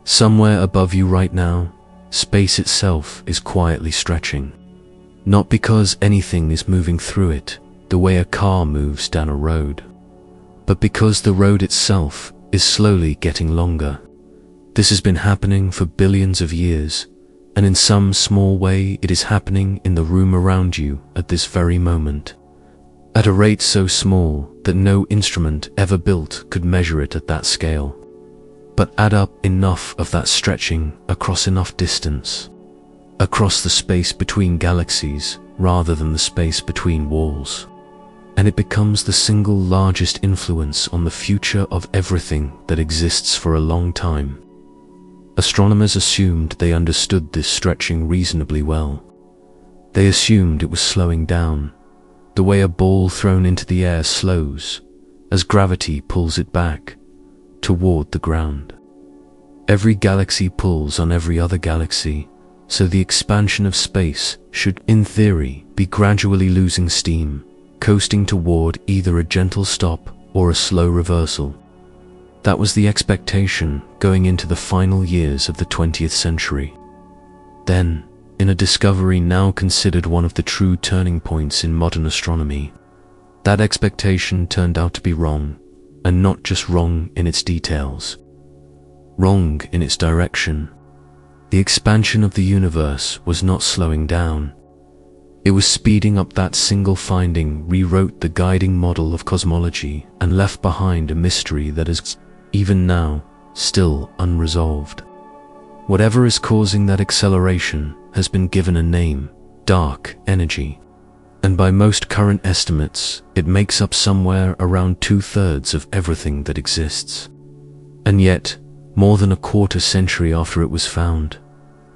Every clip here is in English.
Somewhere above you right now, space itself is quietly stretching. Not because anything is moving through it the way a car moves down a road, but because the road itself is slowly getting longer. This has been happening for billions of years, and in some small way it is happening in the room around you at this very moment, at a rate so small that no instrument ever built could measure it at that scale. But add up enough of that stretching across enough distance, across the space between galaxies rather than the space between walls, and it becomes the single largest influence on the future of everything that exists for a long time. Astronomers assumed they understood this stretching reasonably well. They assumed it was slowing down, the way a ball thrown into the air slows as gravity pulls it back toward the ground. Every galaxy pulls on every other galaxy, so the expansion of space should, in theory, be gradually losing steam, coasting toward either a gentle stop or a slow reversal. That was the expectation going into the final years of the 20th century. Then, in a discovery now considered one of the true turning points in modern astronomy, that expectation turned out to be wrong, and not just wrong in its details. Wrong in its direction. The expansion of the universe was not slowing down. It was speeding up. That single finding rewrote the guiding model of cosmology and left behind a mystery that is, even now, still unresolved. Whatever is causing that acceleration has been given a name: dark energy. And by most current estimates, it makes up somewhere around 2/3 of everything that exists. And yet, more than a quarter century after it was found,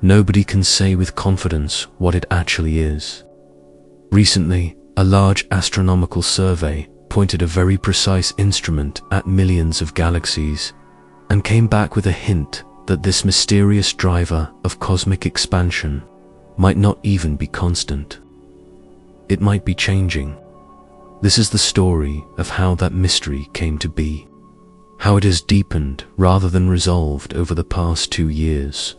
nobody can say with confidence what it actually is. Recently, a large astronomical survey pointed a very precise instrument at millions of galaxies and came back with a hint that this mysterious driver of cosmic expansion might not even be constant. It might be changing. This is the story of how that mystery came to be, how it has deepened rather than resolved over the past 2 years,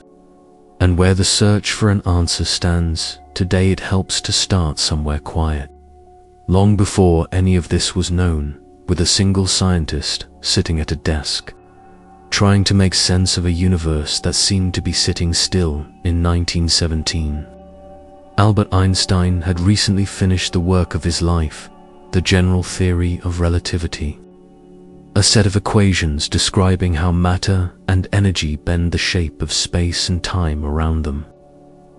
and where the search for an answer stands today. It helps to start somewhere quiet, long before any of this was known, with a single scientist sitting at a desk, trying to make sense of a universe that seemed to be sitting still in 1917. Albert Einstein had recently finished the work of his life, the general theory of relativity, a set of equations describing how matter and energy bend the shape of space and time around them.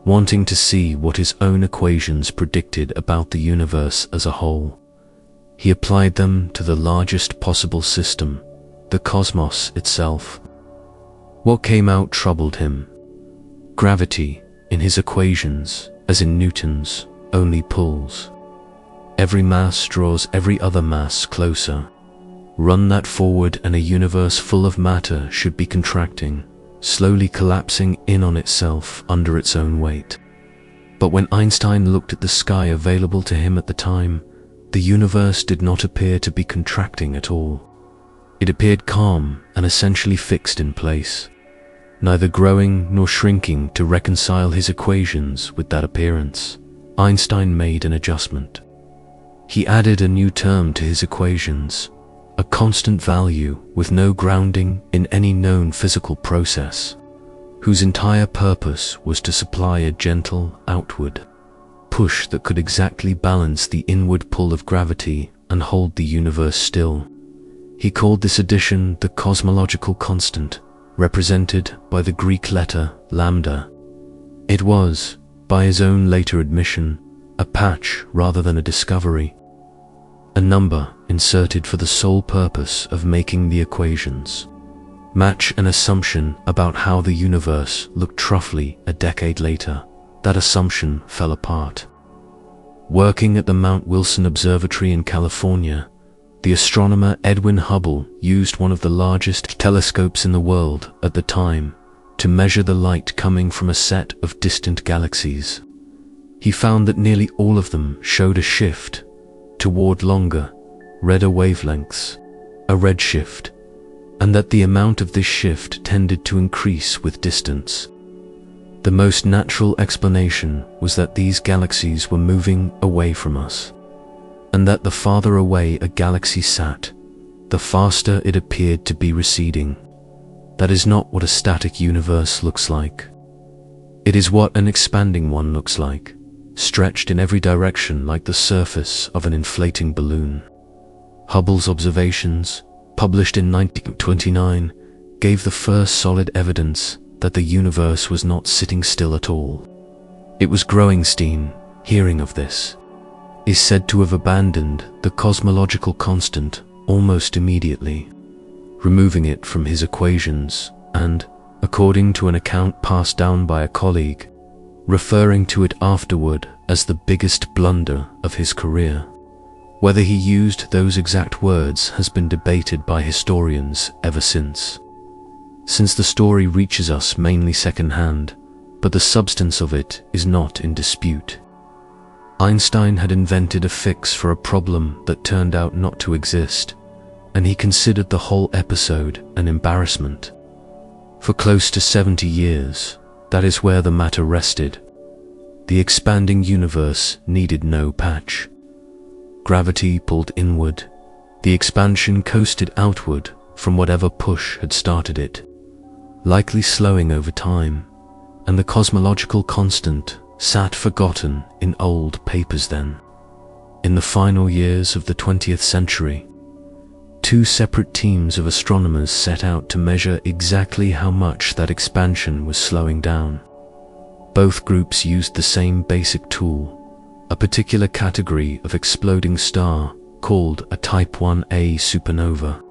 Wanting to see what his own equations predicted about the universe as a whole, he applied them to the largest possible system, the cosmos itself. What came out troubled him. Gravity, in his equations, as in Newton's, only pulls. Every mass draws every other mass closer. Run that forward and a universe full of matter should be contracting, slowly collapsing in on itself under its own weight. But when Einstein looked at the sky available to him at the time, the universe did not appear to be contracting at all. It appeared calm and essentially fixed in place, neither growing nor shrinking. To reconcile his equations with that appearance, Einstein made an adjustment. He added a new term to his equations, a constant value with no grounding in any known physical process, whose entire purpose was to supply a gentle outward push that could exactly balance the inward pull of gravity and hold the universe still. He called this addition the cosmological constant, represented by the Greek letter lambda. It was, by his own later admission, a patch rather than a discovery, a number inserted for the sole purpose of making the equations match an assumption about how the universe looked. Roughly a decade later, that assumption fell apart. Working at the Mount Wilson Observatory in California, the astronomer Edwin Hubble used one of the largest telescopes in the world at the time to measure the light coming from a set of distant galaxies. He found that nearly all of them showed a shift toward longer, redder wavelengths, a redshift, and that the amount of this shift tended to increase with distance. The most natural explanation was that these galaxies were moving away from us, and that the farther away a galaxy sat, the faster it appeared to be receding. That is not what a static universe looks like. It is what an expanding one looks like, stretched in every direction like the surface of an inflating balloon. Hubble's observations, published in 1929, gave the first solid evidence that the universe was not sitting still at all. It was Einstein, hearing of this, is said to have abandoned the cosmological constant almost immediately, removing it from his equations and, according to an account passed down by a colleague, referring to it afterward as the biggest blunder of his career. Whether he used those exact words has been debated by historians ever since the story reaches us mainly second-hand, but the substance of it is not in dispute. Einstein had invented a fix for a problem that turned out not to exist, and he considered the whole episode an embarrassment. For close to 70 years, that is where the matter rested. The expanding universe needed no patch. Gravity pulled inward. The expansion coasted outward from whatever push had started it, likely slowing over time, and the cosmological constant sat forgotten in old papers then. In the final years of the 20th century, two separate teams of astronomers set out to measure exactly how much that expansion was slowing down. Both groups used the same basic tool, a particular category of exploding star called a Type 1a supernova.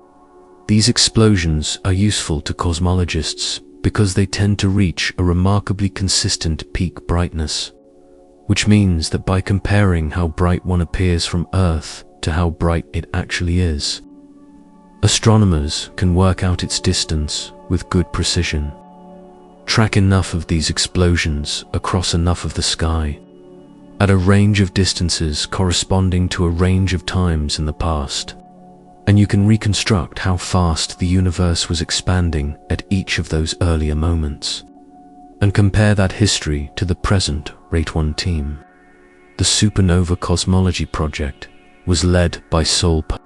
These explosions are useful to cosmologists because they tend to reach a remarkably consistent peak brightness, which means that by comparing how bright one appears from Earth to how bright it actually is, astronomers can work out its distance with good precision. Track enough of these explosions across enough of the sky, at a range of distances corresponding to a range of times in the past, and you can reconstruct how fast the universe was expanding at each of those earlier moments, and compare that history to the present Rate 1 team. The Supernova Cosmology project was led by Saul Perlmutter.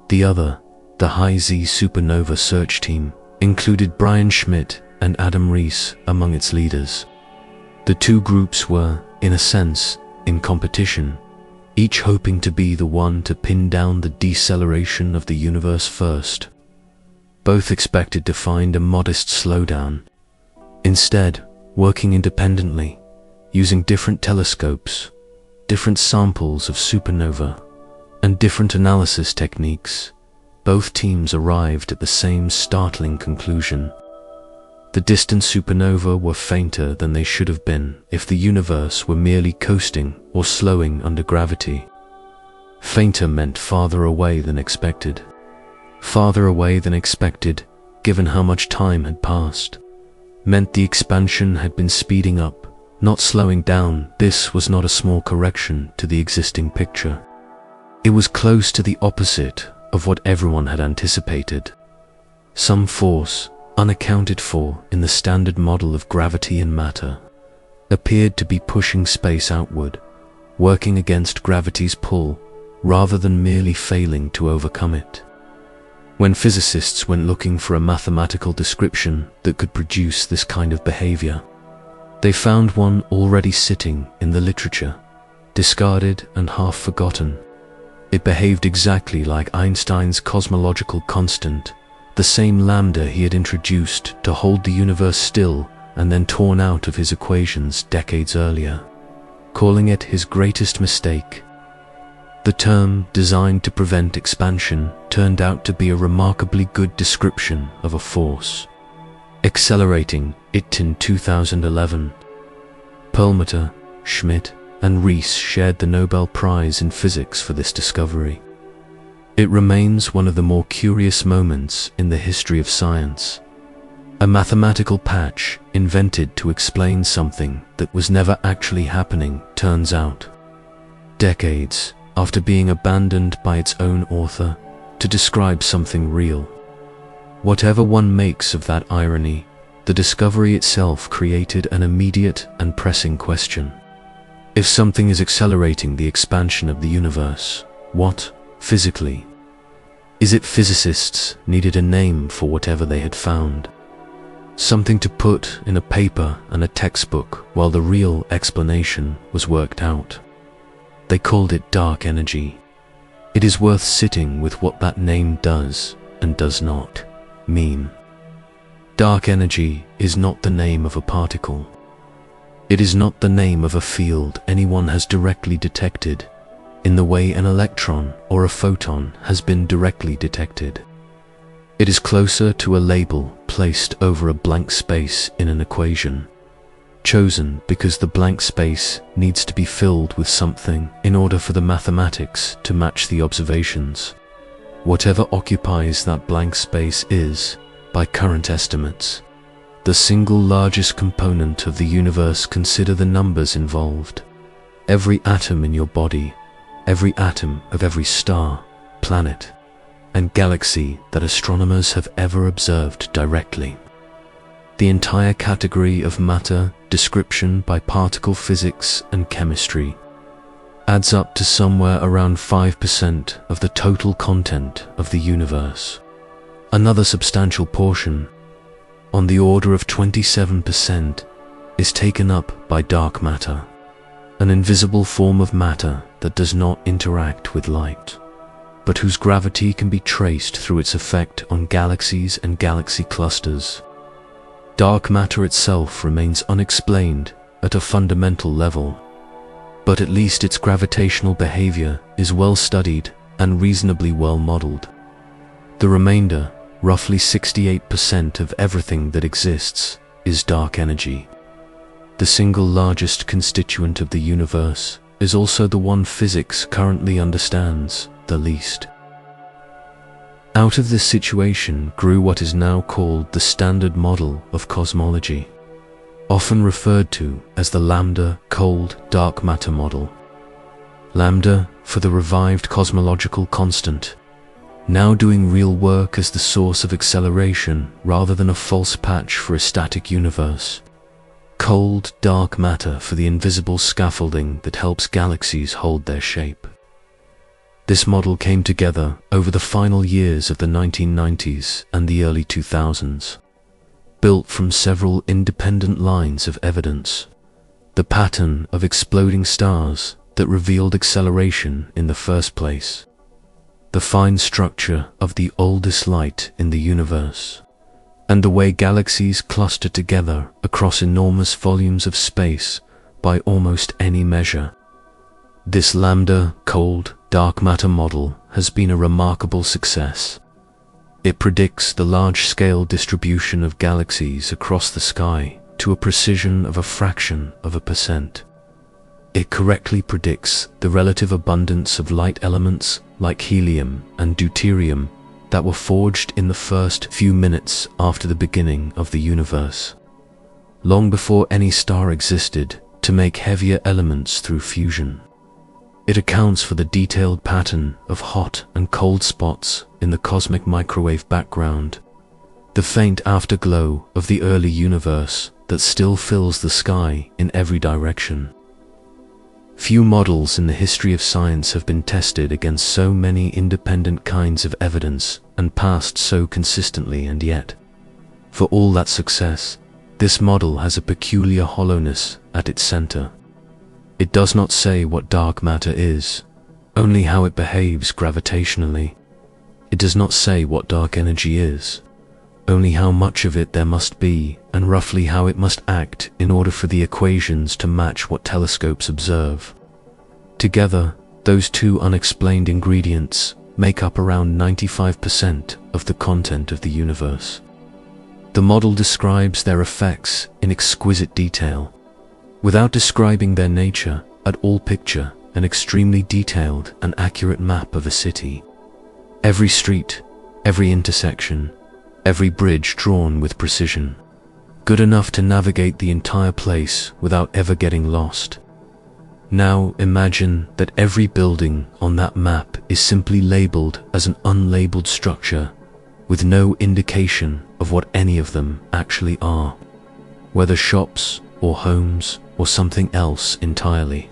The other, the High Z Supernova Search Team, included Brian Schmidt and Adam Riess among its leaders. The two groups were, in a sense, in competition, each hoping to be the one to pin down the deceleration of the universe first. Both expected to find a modest slowdown. Instead, working independently, using different telescopes, different samples of supernova, and different analysis techniques, both teams arrived at the same startling conclusion. The distant supernova were fainter than they should have been if the universe were merely coasting or slowing under gravity. Fainter meant farther away than expected. Farther away than expected, given how much time had passed, meant the expansion had been speeding up, not slowing down. This was not a small correction to the existing picture. It was close to the opposite of what everyone had anticipated. Some force, unaccounted for in the standard model of gravity and matter, appeared to be pushing space outward, working against gravity's pull rather than merely failing to overcome it. When physicists went looking for a mathematical description that could produce this kind of behavior, they found one already sitting in the literature, discarded and half forgotten. It behaved exactly like Einstein's cosmological constant, the same lambda he had introduced to hold the universe still and then torn out of his equations decades earlier, calling it his greatest mistake. The term, designed to prevent expansion, turned out to be a remarkably good description of a force, accelerating it in 2011. Perlmutter, Schmidt, and Riess shared the Nobel Prize in Physics for this discovery. It remains one of the more curious moments in the history of science. A mathematical patch invented to explain something that was never actually happening, turns out, decades after being abandoned by its own author to describe something real. Whatever one makes of that irony, the discovery itself created an immediate and pressing question. If something is accelerating the expansion of the universe, what, physically? Is it physicists needed a name for whatever they had found? Something to put in a paper and a textbook while the real explanation was worked out. They called it dark energy. It is worth sitting with what that name does and does not mean. Dark energy is not the name of a particle. It is not the name of a field anyone has directly detected, in the way an electron or a photon has been directly detected. It is closer to a label placed over a blank space in an equation, chosen because the blank space needs to be filled with something in order for the mathematics to match the observations. Whatever occupies that blank space is, by current estimates, the single largest component of the universe. Consider the numbers involved. Every atom in your body, every atom of every star, planet, and galaxy that astronomers have ever observed directly. The entire category of matter description by particle physics and chemistry adds up to somewhere around 5% of the total content of the universe. Another substantial portion, on the order of 27%, is taken up by dark matter, an invisible form of matter that does not interact with light, but whose gravity can be traced through its effect on galaxies and galaxy clusters. Dark matter itself remains unexplained at a fundamental level, but at least its gravitational behavior is well studied and reasonably well modeled. The remainder, roughly 68% of everything that exists, is dark energy. The single largest constituent of the universe is also the one physics currently understands the least. Out of this situation grew what is now called the Standard Model of Cosmology, often referred to as the Lambda cold dark matter model. Lambda for the revived cosmological constant, now doing real work as the source of acceleration rather than a false patch for a static universe. Cold dark matter for the invisible scaffolding that helps galaxies hold their shape. This model came together over the final years of the 1990s and the early 2000s, built from several independent lines of evidence. The pattern of exploding stars that revealed acceleration in the first place, the fine structure of the oldest light in the universe, and the way galaxies cluster together across enormous volumes of space by almost any measure. This Lambda cold dark matter model has been a remarkable success. It predicts the large-scale distribution of galaxies across the sky to a precision of a fraction of a percent. It correctly predicts the relative abundance of light elements like helium and deuterium that were forged in the first few minutes after the beginning of the universe, long before any star existed, to make heavier elements through fusion. It accounts for the detailed pattern of hot and cold spots in the cosmic microwave background, the faint afterglow of the early universe that still fills the sky in every direction. Few models in the history of science have been tested against so many independent kinds of evidence and passed so consistently, and yet, for all that success, this model has a peculiar hollowness at its center. It does not say what dark matter is, only how it behaves gravitationally. It does not say what dark energy is, only how much of it there must be and roughly how it must act in order for the equations to match what telescopes observe. Together, those two unexplained ingredients make up around 95% of the content of the universe. The model describes their effects in exquisite detail, without describing their nature at all. Picture an extremely detailed and accurate map of a city. Every street, every intersection, every bridge drawn with precision, good enough to navigate the entire place without ever getting lost. Now imagine that every building on that map is simply labeled as an unlabeled structure with no indication of what any of them actually are, whether shops or homes or something else entirely.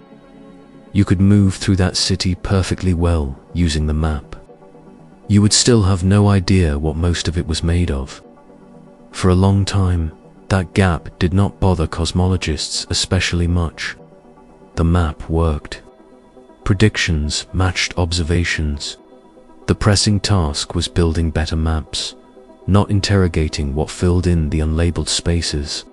You could move through that city perfectly well using the map. You would still have no idea what most of it was made of. For a long time, that gap did not bother cosmologists especially much. The map worked. Predictions matched observations. The pressing task was building better maps, not interrogating what filled in the unlabeled spaces.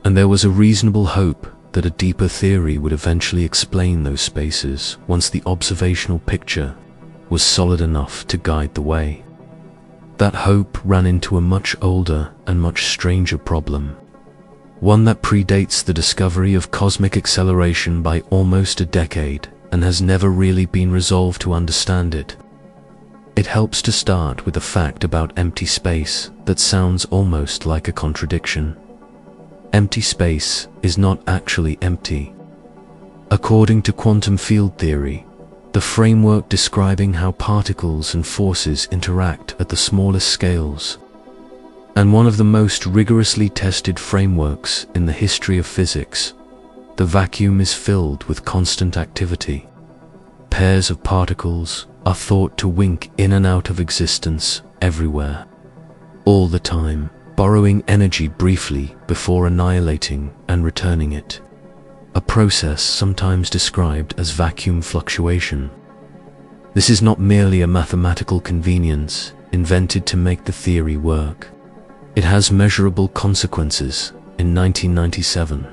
And there was a reasonable hope that a deeper theory would eventually explain those spaces once the observational picture was solid enough to guide the way. That hope ran into a much older and much stranger problem, one that predates the discovery of cosmic acceleration by almost a decade and has never really been resolved to understand it. It helps to start with a fact about empty space that sounds almost like a contradiction. Empty space is not actually empty. According to quantum field theory, the framework describing how particles and forces interact at the smallest scales, and one of the most rigorously tested frameworks in the history of physics, the vacuum is filled with constant activity. Pairs of particles are thought to wink in and out of existence everywhere, all the time, borrowing energy briefly before annihilating and returning it, a process sometimes described as vacuum fluctuation. This is not merely a mathematical convenience invented to make the theory work. It has measurable consequences. In 1997,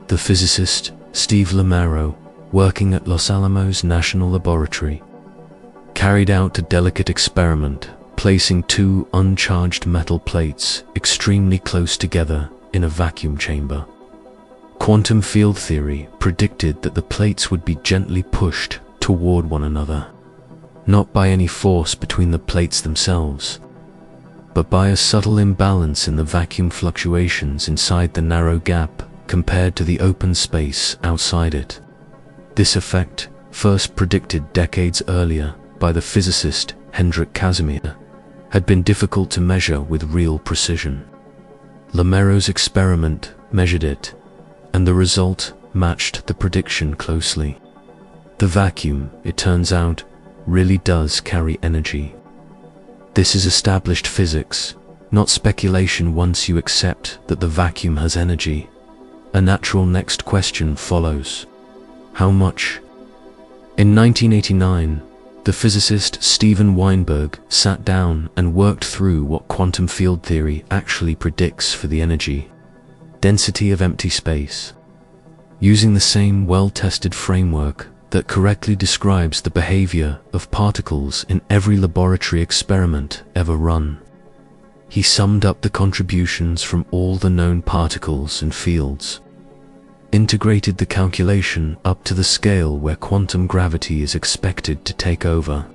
the physicist Steve Lamero, working at Los Alamos National Laboratory, carried out a delicate experiment, placing two uncharged metal plates extremely close together in a vacuum chamber. Quantum field theory predicted that the plates would be gently pushed toward one another, not by any force between the plates themselves, but by a subtle imbalance in the vacuum fluctuations inside the narrow gap compared to the open space outside it. This effect, first predicted decades earlier by the physicist Hendrik Casimir, had been difficult to measure with real precision. Lamero's experiment measured it, and the result matched the prediction closely. The vacuum, it turns out, really does carry energy. This is established physics, not speculation. Once you accept that the vacuum has energy, a natural next question follows. How much? In 1989, the physicist Steven Weinberg sat down and worked through what quantum field theory actually predicts for the energy density of empty space, using the same well-tested framework that correctly describes the behavior of particles in every laboratory experiment ever run. He summed up the contributions from all the known particles and fields, integrated the calculation up to the scale where quantum gravity is expected to take over,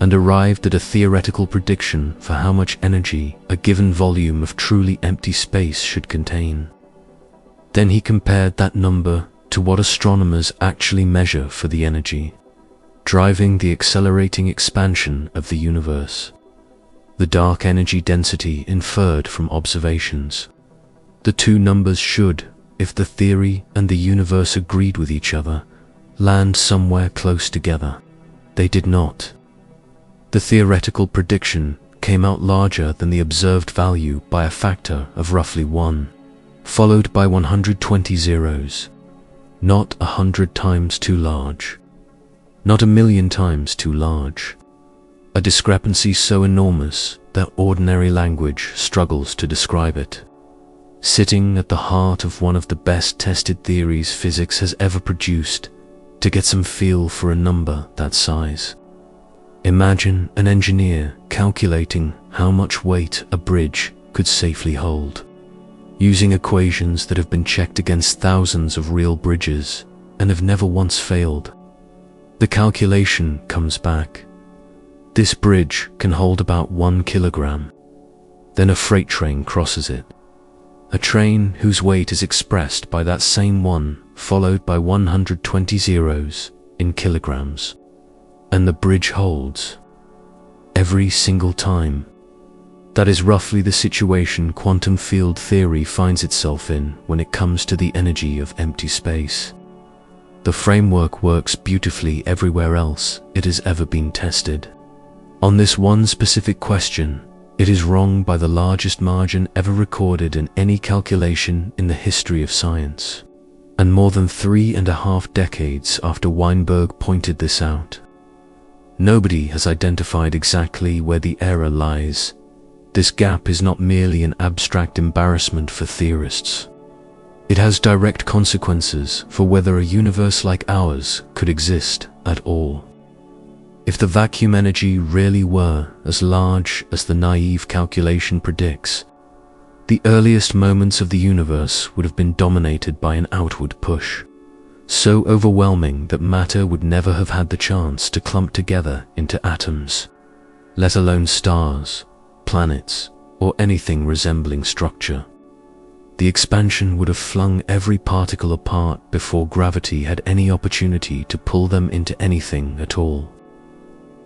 and arrived at a theoretical prediction for how much energy a given volume of truly empty space should contain. Then he compared that number to what astronomers actually measure for the energy driving the accelerating expansion of the universe, the dark energy density inferred from observations. The two numbers should, if the theory and the universe agreed with each other, land somewhere close together. They did not. The theoretical prediction came out larger than the observed value by a factor of roughly 1, followed by 120 zeros. Not 100 times too large. Not 1,000,000 times too large. A discrepancy so enormous that ordinary language struggles to describe it. Sitting at the heart of one of the best tested theories physics has ever produced, to get some feel for a number that size. Imagine an engineer calculating how much weight a bridge could safely hold, using equations that have been checked against thousands of real bridges and have never once failed. The calculation comes back. This bridge can hold about 1 kilogram. Then a freight train crosses it. A train whose weight is expressed by that same 1, followed by 120 zeros in kilograms. And the bridge holds. Every single time, That is roughly the situation quantum field theory finds itself in when it comes to the energy of empty space. The framework works beautifully everywhere else it has ever been tested. On this one specific question, it is wrong by the largest margin ever recorded in any calculation in the history of science, and more than 3.5 decades after Weinberg pointed this out. Nobody has identified exactly where the error lies. This gap is not merely an abstract embarrassment for theorists. It has direct consequences for whether a universe like ours could exist at all. If the vacuum energy really were as large as the naive calculation predicts, the earliest moments of the universe would have been dominated by an outward push, so overwhelming that matter would never have had the chance to clump together into atoms, let alone stars, planets, or anything resembling structure. The expansion would have flung every particle apart before gravity had any opportunity to pull them into anything at all.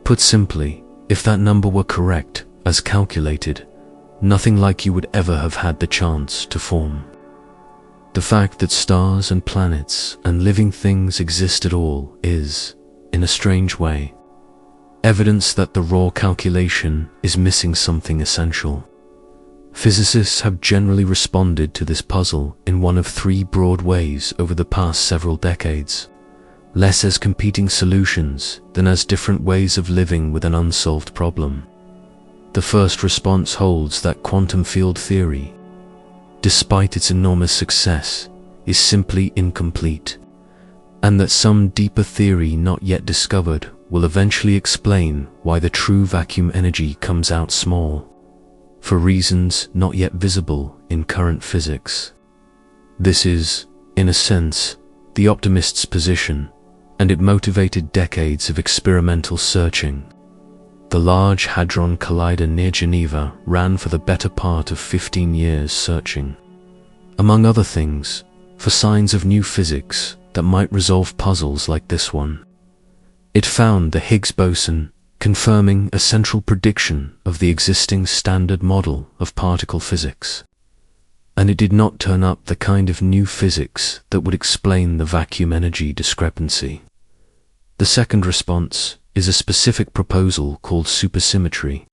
Put simply, if that number were correct, as calculated, nothing like you would ever have had the chance to form. The fact that stars and planets and living things exist at all is, in a strange way, evidence that the raw calculation is missing something essential. Physicists have generally responded to this puzzle in one of 3 broad ways over the past several decades, less as competing solutions than as different ways of living with an unsolved problem. The first response holds that quantum field theory, despite its enormous success, is simply incomplete, and that some deeper theory not yet discovered will eventually explain why the true vacuum energy comes out small, for reasons not yet visible in current physics. This is, in a sense, the optimist's position, and it motivated decades of experimental searching. The Large Hadron Collider near Geneva ran for the better part of 15 years searching, among other things, for signs of new physics that might resolve puzzles like this one. It found the Higgs boson, confirming a central prediction of the existing standard model of particle physics. And it did not turn up the kind of new physics that would explain the vacuum energy discrepancy. The second response is a specific proposal called supersymmetry,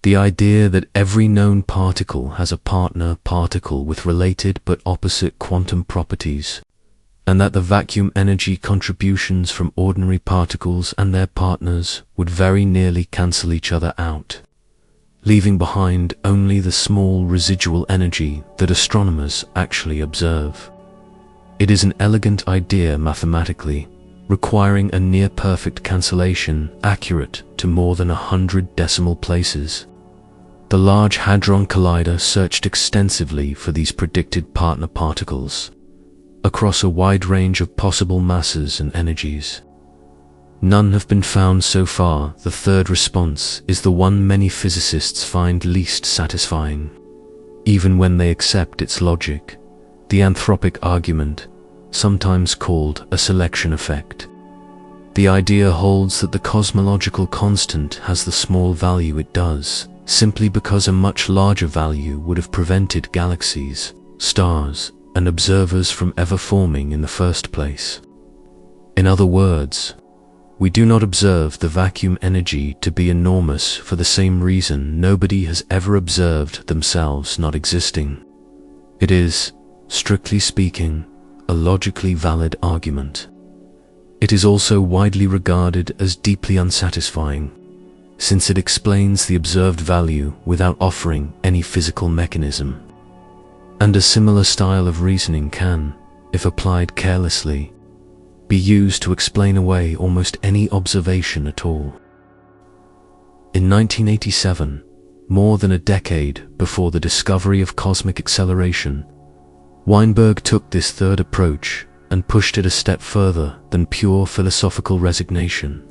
the idea that every known particle has a partner particle with related but opposite quantum properties, and that the vacuum energy contributions from ordinary particles and their partners would very nearly cancel each other out, leaving behind only the small residual energy that astronomers actually observe. It is an elegant idea mathematically, requiring a near-perfect cancellation accurate to more than 100 decimal places. The Large Hadron Collider searched extensively for these predicted partner particles, across a wide range of possible masses and energies. None have been found so far. The third response is the one many physicists find least satisfying, even when they accept its logic, the anthropic argument, sometimes called a selection effect. The idea holds that the cosmological constant has the small value it does, simply because a much larger value would have prevented galaxies, stars, and observers from ever forming in the first place. In other words, we do not observe the vacuum energy to be enormous for the same reason nobody has ever observed themselves not existing. It is, strictly speaking, a logically valid argument. It is also widely regarded as deeply unsatisfying, since it explains the observed value without offering any physical mechanism. And a similar style of reasoning can, if applied carelessly, be used to explain away almost any observation at all. In 1987, more than a decade before the discovery of cosmic acceleration, Weinberg took this third approach and pushed it a step further than pure philosophical resignation.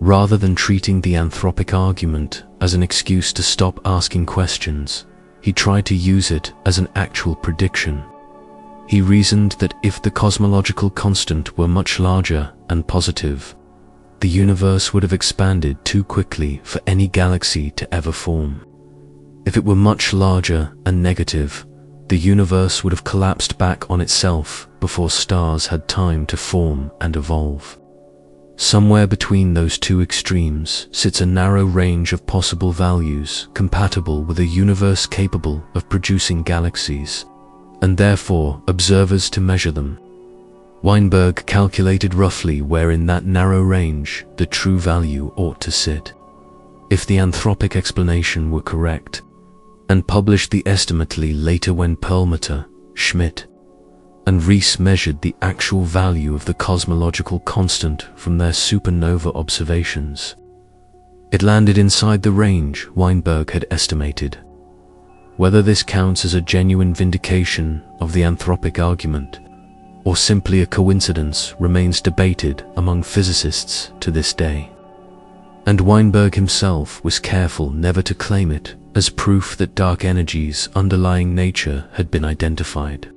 Rather than treating the anthropic argument as an excuse to stop asking questions, he tried to use it as an actual prediction. He reasoned that if the cosmological constant were much larger and positive, the universe would have expanded too quickly for any galaxy to ever form. If it were much larger and negative, the universe would have collapsed back on itself before stars had time to form and evolve. Somewhere between those two extremes sits a narrow range of possible values compatible with a universe capable of producing galaxies, and therefore observers to measure them. Weinberg calculated roughly where in that narrow range the true value ought to sit. If the anthropic explanation were correct, and published the estimately later when Perlmutter, Schmidt, and Riess measured the actual value of the cosmological constant from their supernova observations. It landed inside the range Weinberg had estimated. Whether this counts as a genuine vindication of the anthropic argument, or simply a coincidence, remains debated among physicists to this day. And Weinberg himself was careful never to claim it as proof that dark energy's underlying nature had been identified.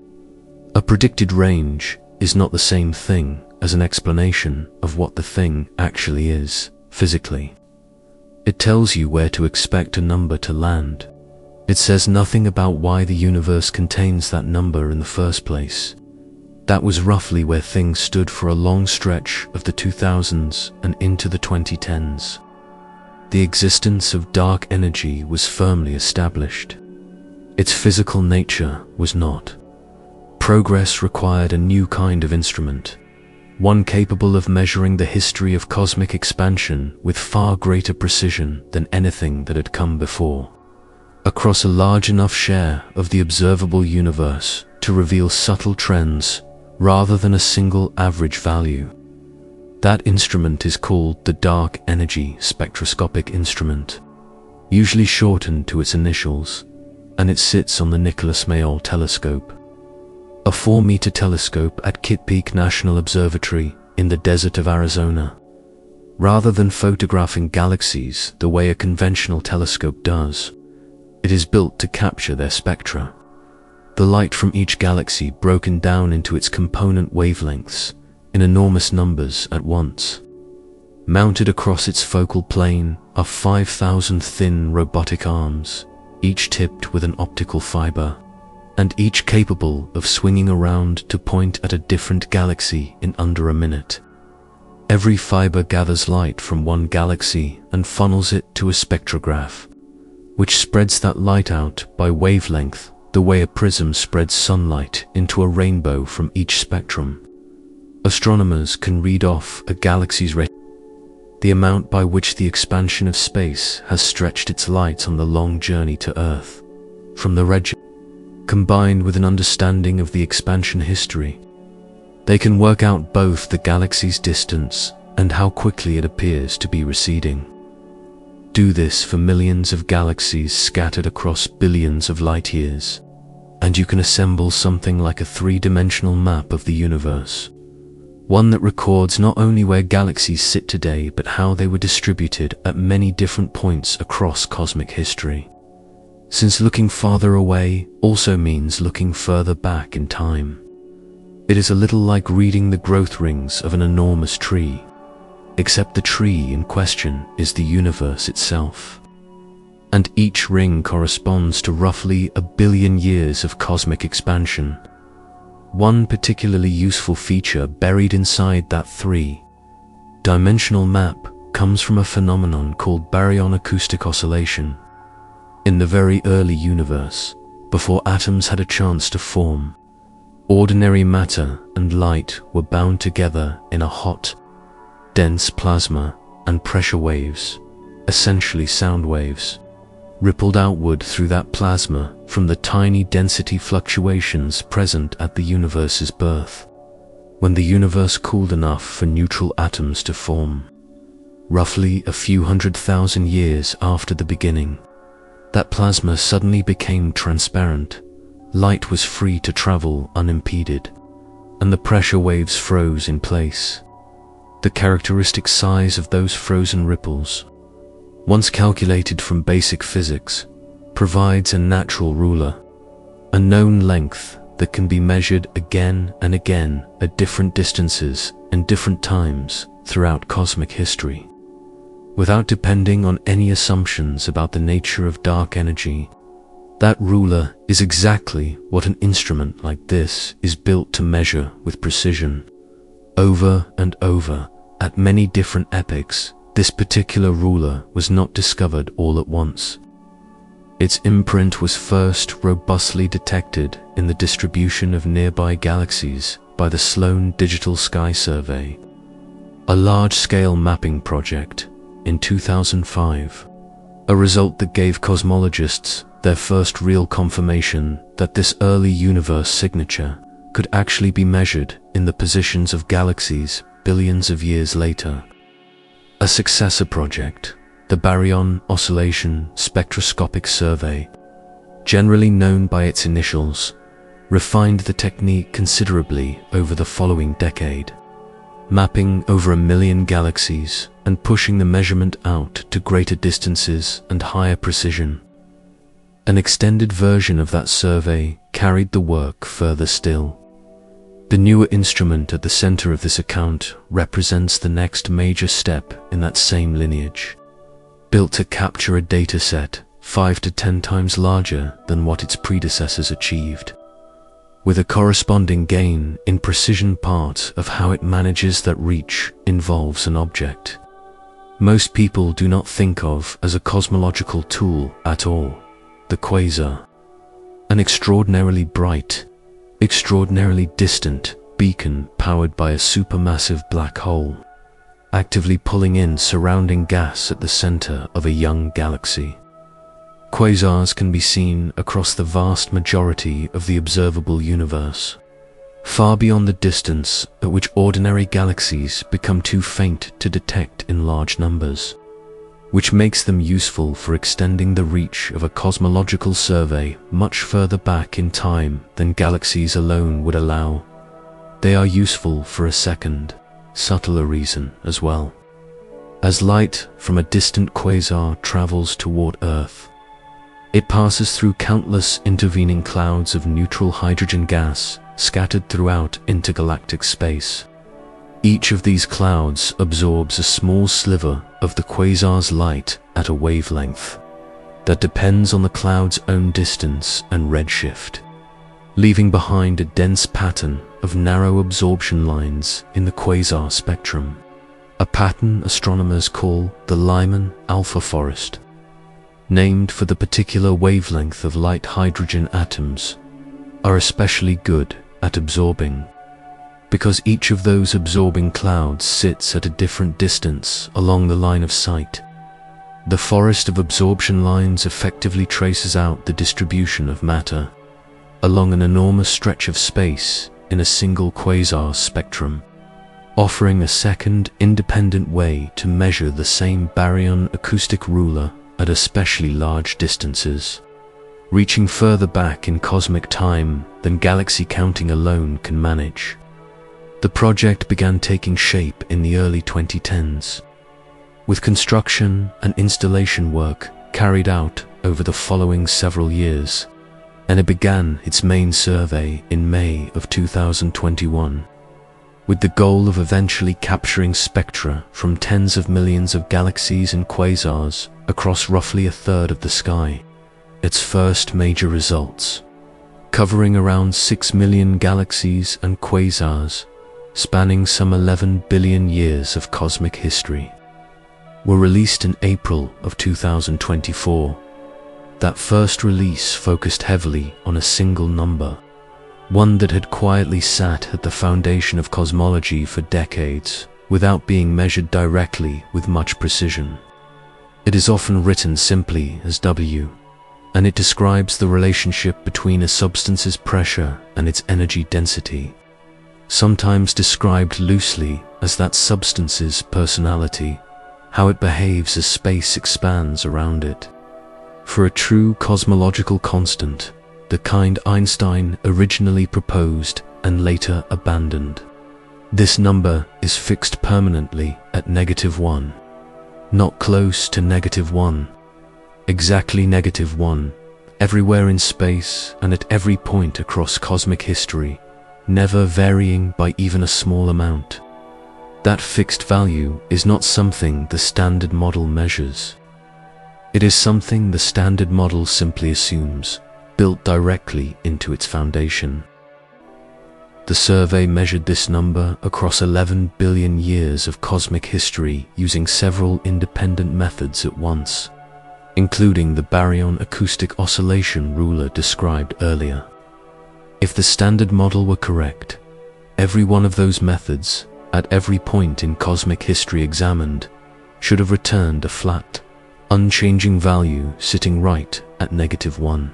A predicted range is not the same thing as an explanation of what the thing actually is, physically. It tells you where to expect a number to land. It says nothing about why the universe contains that number in the first place. That was roughly where things stood for a long stretch of the 2000s and into the 2010s. The existence of dark energy was firmly established. Its physical nature was not. Progress required a new kind of instrument, one capable of measuring the history of cosmic expansion with far greater precision than anything that had come before, across a large enough share of the observable universe to reveal subtle trends rather than a single average value. That instrument is called the Dark Energy Spectroscopic Instrument, usually shortened to its initials, and it sits on the Nicholas Mayol telescope, a 4-meter telescope at Kitt Peak National Observatory in the desert of Arizona. Rather than photographing galaxies the way a conventional telescope does, it is built to capture their spectra. The light from each galaxy broken down into its component wavelengths in enormous numbers at once. Mounted across its focal plane are 5,000 thin robotic arms, each tipped with an optical fiber, and each capable of swinging around to point at a different galaxy in under a minute. Every fiber gathers light from one galaxy and funnels it to a spectrograph, which spreads that light out by wavelength the way a prism spreads sunlight into a rainbow from each spectrum. Astronomers can read off a galaxy's rate, the amount by which the expansion of space has stretched its light on the long journey to Earth, from the redshift. Combined with an understanding of the expansion history, they can work out both the galaxy's distance and how quickly it appears to be receding. Do this for millions of galaxies scattered across billions of light years, and you can assemble something like a 3-dimensional map of the universe, one that records not only where galaxies sit today but how they were distributed at many different points across cosmic history. Since looking farther away also means looking further back in time. It is a little like reading the growth rings of an enormous tree, except the tree in question is the universe itself. And each ring corresponds to roughly 1 billion years of cosmic expansion. One particularly useful feature buried inside that 3-dimensional map comes from a phenomenon called baryon acoustic oscillation. In the very early universe, before atoms had a chance to form, ordinary matter and light were bound together in a hot, dense plasma, and pressure waves, essentially sound waves, rippled outward through that plasma from the tiny density fluctuations present at the universe's birth, when the universe cooled enough for neutral atoms to form. Roughly a few 100,000 years after the beginning, that plasma suddenly became transparent, light was free to travel unimpeded, and the pressure waves froze in place. The characteristic size of those frozen ripples, once calculated from basic physics, provides a natural ruler, a known length that can be measured again and again at different distances and different times throughout cosmic history. Without depending on any assumptions about the nature of dark energy That ruler is exactly what an instrument like this is built to measure with precision. Over and over, at many different epochs, this particular ruler was not discovered all at once. Its imprint was first robustly detected in the distribution of nearby galaxies by the Sloan Digital Sky Survey, a large-scale mapping project in 2005, a result that gave cosmologists their first real confirmation that this early universe signature could actually be measured in the positions of galaxies billions of years later. A successor project, the Baryon Oscillation Spectroscopic Survey, generally known by its initials, refined the technique considerably over the following decade, mapping over 1 million galaxies and pushing the measurement out to greater distances and higher precision. An extended version of that survey carried the work further still. The newer instrument at the center of this account represents the next major step in that same lineage, built to capture a data set 5 to 10 times larger than what its predecessors achieved, with a corresponding gain in precision. Part of how it manages that reach involves an object most people do not think of as a cosmological tool at all: the quasar, an extraordinarily bright, extraordinarily distant beacon powered by a supermassive black hole, actively pulling in surrounding gas at the center of a young galaxy. Quasars can be seen across the vast majority of the observable universe, far beyond the distance at which ordinary galaxies become too faint to detect in large numbers, which makes them useful for extending the reach of a cosmological survey much further back in time than galaxies alone would allow. They are useful for a second, subtler reason as well. As light from a distant quasar travels toward Earth, it passes through countless intervening clouds of neutral hydrogen gas scattered throughout intergalactic space. Each of these clouds absorbs a small sliver of the quasar's light at a wavelength that depends on the cloud's own distance and redshift, leaving behind a dense pattern of narrow absorption lines in the quasar spectrum, a pattern astronomers call the Lyman alpha forest, named for the particular wavelength of light. Hydrogen atoms are especially good at absorbing, because each of those absorbing clouds sits at a different distance along the line of sight. The forest of absorption lines effectively traces out the distribution of matter along an enormous stretch of space in a single quasar spectrum, offering a second independent way to measure the same baryon acoustic ruler at especially large distances, reaching further back in cosmic time than galaxy counting alone can manage. The project began taking shape in the early 2010s, with construction and installation work carried out over the following several years, and it began its main survey in May of 2021, with the goal of eventually capturing spectra from tens of millions of galaxies and quasars across roughly a third of the sky. Its first major results, covering around 6 million galaxies and quasars, spanning some 11 billion years of cosmic history, were released in April of 2024. That first release focused heavily on a single number, one that had quietly sat at the foundation of cosmology for decades without being measured directly with much precision. It is often written simply as W, and it describes the relationship between a substance's pressure and its energy density, sometimes described loosely as that substance's personality, how it behaves as space expands around it. For a true cosmological constant, the kind Einstein originally proposed and later abandoned, this number is fixed permanently at -1, not close to -1, exactly -1, everywhere in space and at every point across cosmic history, never varying by even a small amount. That fixed value is not something the Standard Model measures. It is something the Standard Model simply assumes built directly into its foundation. The survey measured this number across 11 billion years of cosmic history using several independent methods at once, including the baryon acoustic oscillation ruler described earlier. If the standard model were correct, every one of those methods, at every point in cosmic history examined, should have returned a flat, unchanging value sitting right at -1.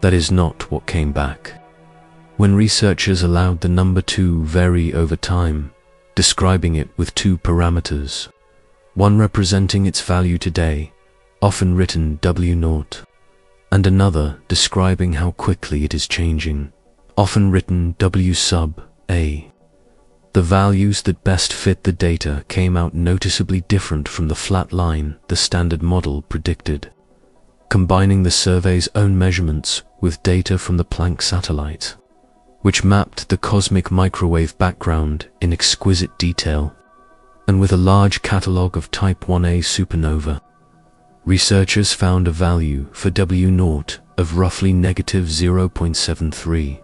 That is not what came back. When researchers allowed the number to vary over time, describing it with two parameters, one representing its value today, often written W0, and another describing how quickly it is changing, often written W sub A. The values that best fit the data came out noticeably different from the flat line the standard model predicted. Combining the survey's own measurements with data from the Planck satellite, which mapped the cosmic microwave background in exquisite detail, and with a large catalogue of Type 1a supernova, researchers found a value for W0 of roughly -0.73,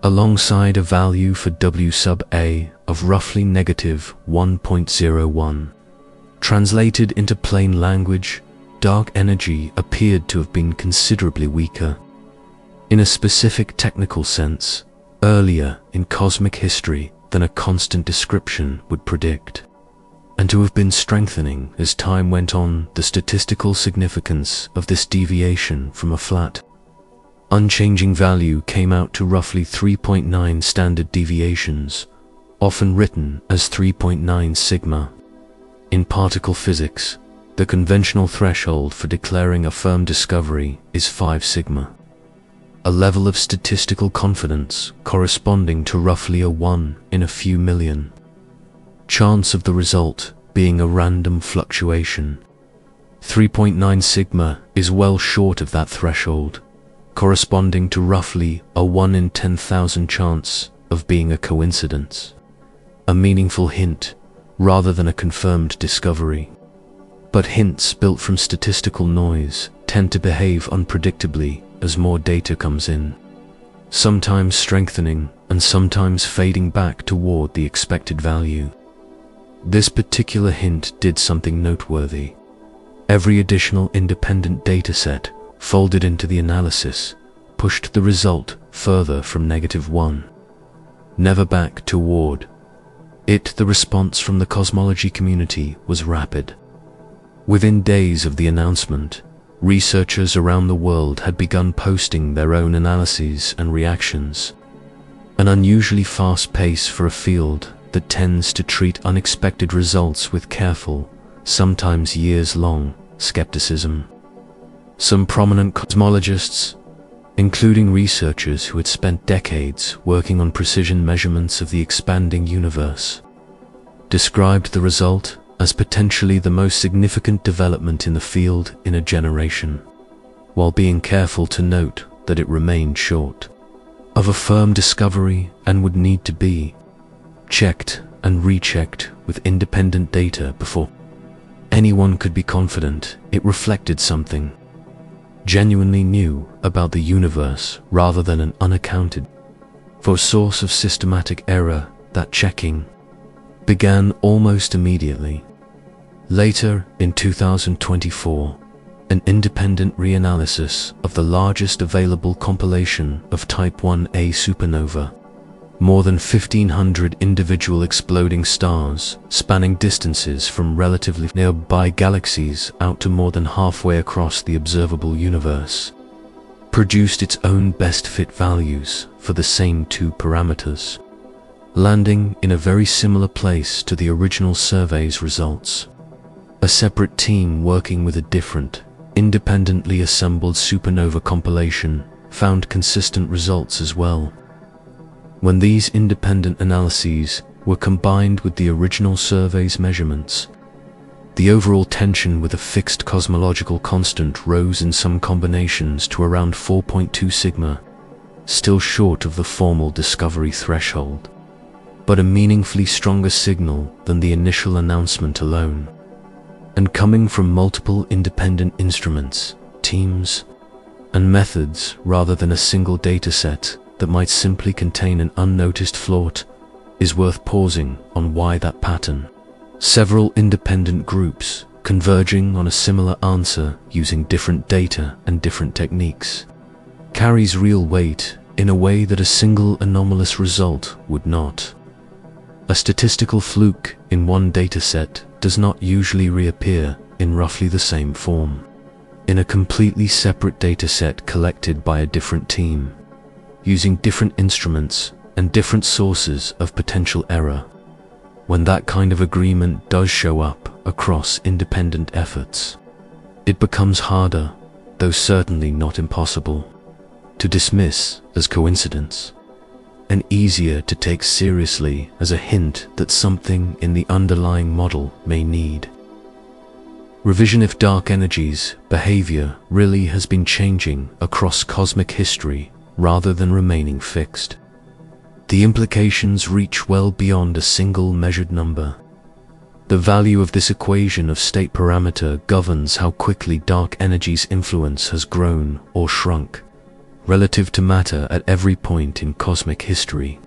alongside a value for W sub A of roughly -1.01. Translated into plain language, dark energy appeared to have been considerably weaker. In a specific technical sense, earlier in cosmic history than a constant description would predict, and to have been strengthening as time went on the statistical significance of this deviation from a flat, unchanging value came out to roughly 3.9 standard deviations, often written as 3.9 sigma. In particle physics, the conventional threshold for declaring a firm discovery is 5 sigma, a level of statistical confidence corresponding to roughly a 1 in a few million chance of the result being a random fluctuation. 3.9 sigma is well short of that threshold, corresponding to roughly a 1 in 10,000 chance of being a coincidence, a meaningful hint rather than a confirmed discovery. But hints built from statistical noise tend to behave unpredictably as more data comes in, sometimes strengthening and sometimes fading back toward the expected value. This particular hint did something noteworthy. Every additional independent dataset folded into the analysis pushed the result further from -1, never back toward it. The response from the cosmology community was rapid. Within days of the announcement, researchers around the world had begun posting their own analyses and reactions, an unusually fast pace for a field that tends to treat unexpected results with careful, sometimes years-long, skepticism. Some prominent cosmologists, including researchers who had spent decades working on precision measurements of the expanding universe, described the result as potentially the most significant development in the field in a generation, while being careful to note that it remained short of a firm discovery and would need to be checked and rechecked with independent data before anyone could be confident it reflected something genuinely new about the universe rather than an unaccounted for source of systematic error. That checking began almost immediately. Later, in 2024, an independent reanalysis of the largest available compilation of Type 1a supernova, more than 1,500 individual exploding stars spanning distances from relatively nearby galaxies out to more than halfway across the observable universe, produced its own best fit values for the same two parameters, landing in a very similar place to the original survey's results. A separate team working with a different, independently assembled supernova compilation found consistent results as well. When these independent analyses were combined with the original survey's measurements, the overall tension with a fixed cosmological constant rose in some combinations to around 4.2 sigma, still short of the formal discovery threshold, but a meaningfully stronger signal than the initial announcement alone, and coming from multiple independent instruments, teams, and methods rather than a single dataset that might simply contain an unnoticed flaw, is worth pausing on why that pattern. Several independent groups converging on a similar answer using different data and different techniques carries real weight in a way that a single anomalous result would not. A statistical fluke in one dataset does not usually reappear in roughly the same form in a completely separate dataset collected by a different team, using different instruments and different sources of potential error. When that kind of agreement does show up across independent efforts, it becomes harder, though certainly not impossible, to dismiss as coincidence, and easier to take seriously as a hint that something in the underlying model may need revision if dark energy's behavior really has been changing across cosmic history rather than remaining fixed. The implications reach well beyond a single measured number. The value of this equation of state parameter governs how quickly dark energy's influence has grown or shrunk relative to matter at every point in cosmic history,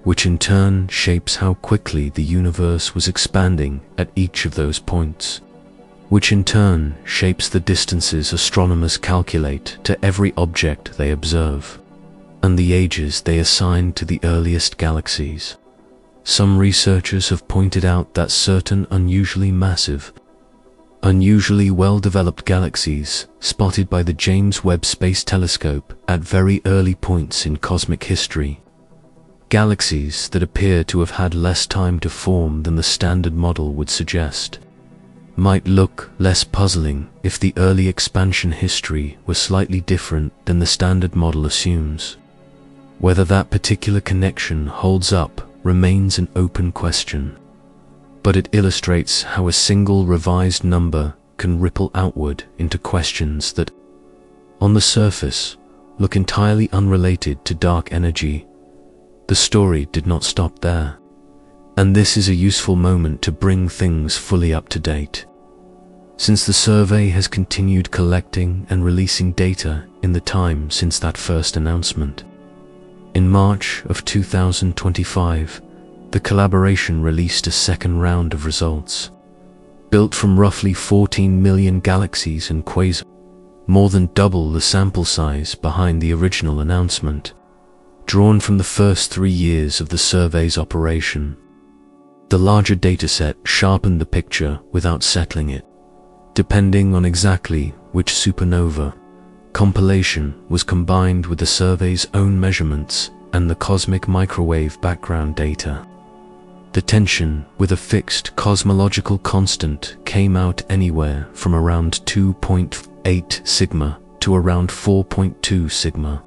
which in turn shapes how quickly the universe was expanding at each of those points, which in turn shapes the distances astronomers calculate to every object they observe, and the ages they assign to the earliest galaxies. Some researchers have pointed out that certain unusually massive, unusually well-developed galaxies spotted by the James Webb Space Telescope at very early points in cosmic history, galaxies that appear to have had less time to form than the standard model would suggest, might look less puzzling if the early expansion history was slightly different than the standard model assumes. Whether that particular connection holds up remains an open question, but it illustrates how a single revised number can ripple outward into questions that, on the surface, look entirely unrelated to dark energy. The story did not stop there, and this is a useful moment to bring things fully up to date. Since the survey has continued collecting and releasing data in the time since that first announcement, in March of 2025, the collaboration released a second round of results, built from roughly 14 million galaxies and quasars, more than double the sample size behind the original announcement, drawn from the first 3 years of the survey's operation. The larger dataset sharpened the picture without settling it, depending on exactly which supernova compilation was combined with the survey's own measurements and the cosmic microwave background data. The tension with a fixed cosmological constant came out anywhere from around 2.8 sigma to around 4.2 sigma.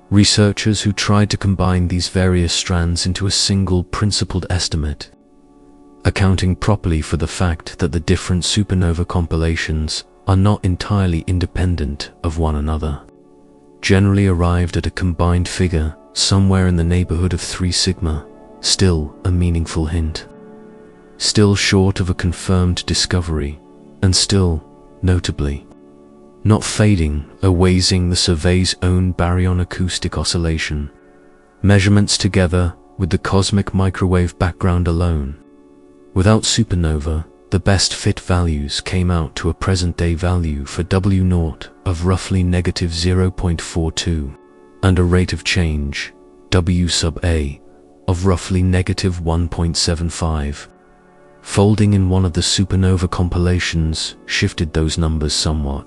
Researchers who tried to combine these various strands into a single principled estimate, accounting properly for the fact that the different supernova compilations are not entirely independent of one another, generally arrived at a combined figure somewhere in the neighborhood of 3 sigma, still a meaningful hint, still short of a confirmed discovery, and still, notably, not fading or wasing the survey's own baryon acoustic oscillation. Measurements together with the cosmic microwave background alone, without supernova, the best fit values came out to a present-day value for W0 of roughly negative 0.42 and a rate of change, W sub A, of roughly negative 1.75. Folding in one of the supernova compilations shifted those numbers somewhat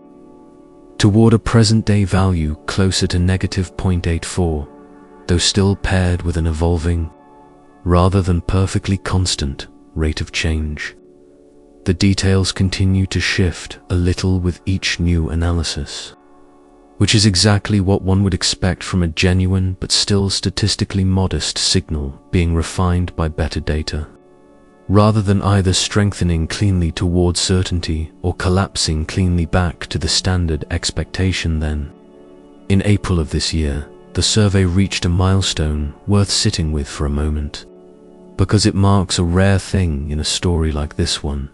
toward a present-day value closer to negative 0.84, though still paired with an evolving, rather than perfectly constant, rate of change. The details continue to shift a little with each new analysis, which is exactly what one would expect from a genuine but still statistically modest signal being refined by better data, rather than either strengthening cleanly toward certainty or collapsing cleanly back to the standard expectation then. In April of this year, the survey reached a milestone worth sitting with for a moment, because it marks a rare thing in a story like this one.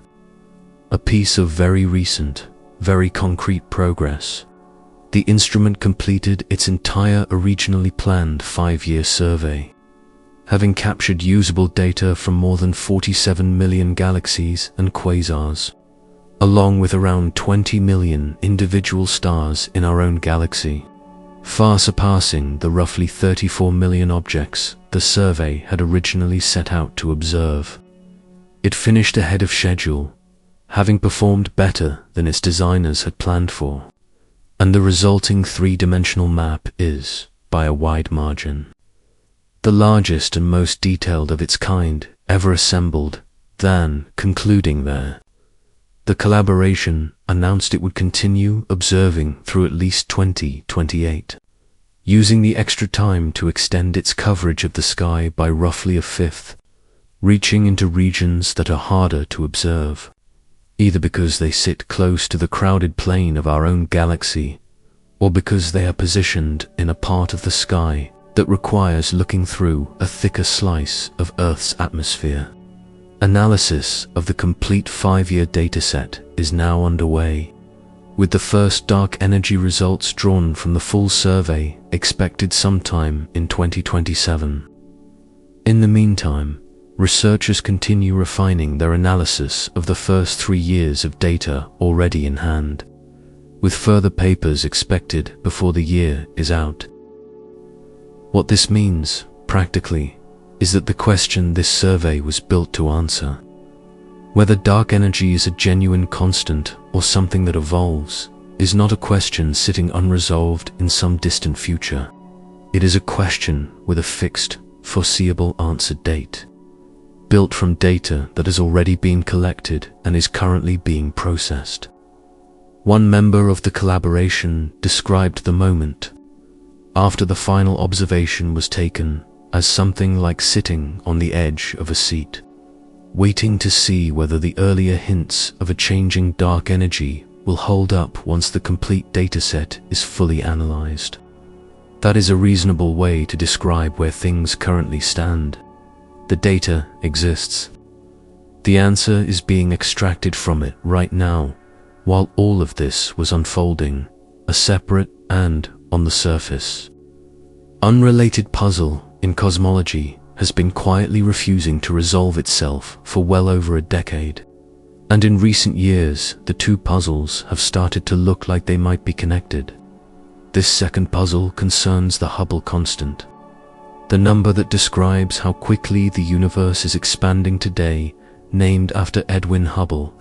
A piece of very recent, very concrete progress, the instrument completed its entire originally planned 5-year survey, having captured usable data from more than 47 million galaxies and quasars, along with around 20 million individual stars in our own galaxy, far surpassing the roughly 34 million objects the survey had originally set out to observe. It finished ahead of schedule, having performed better than its designers had planned for, and the resulting three-dimensional map is, by a wide margin, the largest and most detailed of its kind ever assembled. Then, concluding there, the collaboration announced it would continue observing through at least 2028, using the extra time to extend its coverage of the sky by roughly a fifth, reaching into regions that are harder to observe, either because they sit close to the crowded plane of our own galaxy, or because they are positioned in a part of the sky that requires looking through a thicker slice of Earth's atmosphere. Analysis of the complete 5-year dataset is now underway, with the first dark energy results drawn from the full survey expected sometime in 2027. In the meantime, researchers continue refining their analysis of the first 3 years of data already in hand, with further papers expected before the year is out. What this means, practically, is that the question this survey was built to answer, whether dark energy is a genuine constant or something that evolves, is not a question sitting unresolved in some distant future. It is a question with a fixed, foreseeable answer date, built from data that has already been collected and is currently being processed. One member of the collaboration described the moment after the final observation was taken as something like sitting on the edge of a seat, waiting to see whether the earlier hints of a changing dark energy will hold up once the complete dataset is fully analyzed. That is a reasonable way to describe where things currently stand. The data exists. The answer is being extracted from it right now, while all of this was unfolding, a separate and, on the surface, unrelated puzzle in cosmology has been quietly refusing to resolve itself for well over a decade. And in recent years, the two puzzles have started to look like they might be connected. This second puzzle concerns the Hubble constant, the number that describes how quickly the universe is expanding today, named after Edwin Hubble,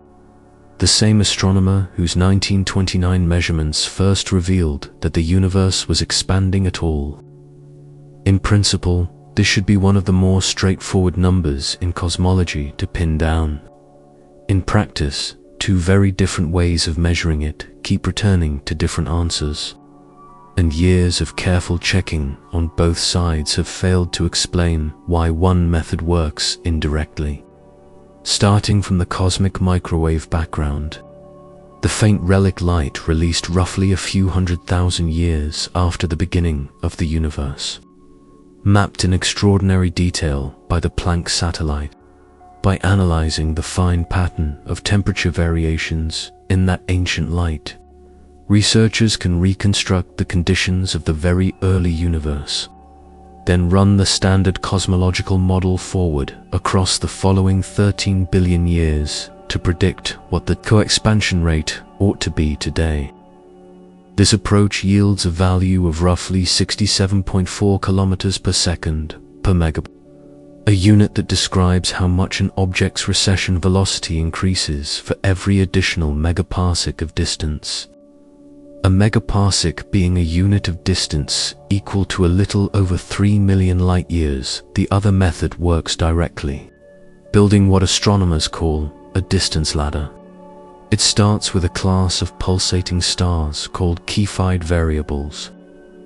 the same astronomer whose 1929 measurements first revealed that the universe was expanding at all. In principle, this should be one of the more straightforward numbers in cosmology to pin down. In practice, two very different ways of measuring it keep returning to different answers, and years of careful checking on both sides have failed to explain why one method works indirectly. Starting from the cosmic microwave background, the faint relic light released roughly a few 100,000 years after the beginning of the universe, mapped in extraordinary detail by the Planck satellite. By analyzing the fine pattern of temperature variations in that ancient light, researchers can reconstruct the conditions of the very early universe, then run the standard cosmological model forward across the following 13 billion years to predict what the co-expansion rate ought to be today. This approach yields a value of roughly 67.4 kilometers per second per megaparsec, a unit that describes how much an object's recession velocity increases for every additional megaparsec of distance. A megaparsec being a unit of distance equal to a little over 3 million light-years. The other method works directly, building what astronomers call a distance ladder. It starts with a class of pulsating stars called Cepheid variables,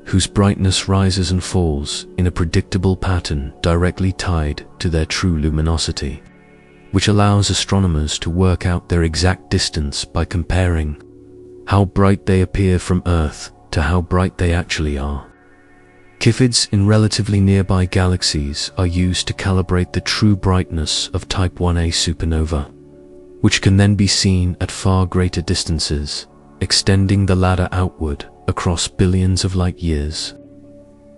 whose brightness rises and falls in a predictable pattern directly tied to their true luminosity, which allows astronomers to work out their exact distance by comparing how bright they appear from Earth to how bright they actually are. Cepheids in relatively nearby galaxies are used to calibrate the true brightness of Type 1a supernova, which can then be seen at far greater distances, extending the ladder outward across billions of light-years.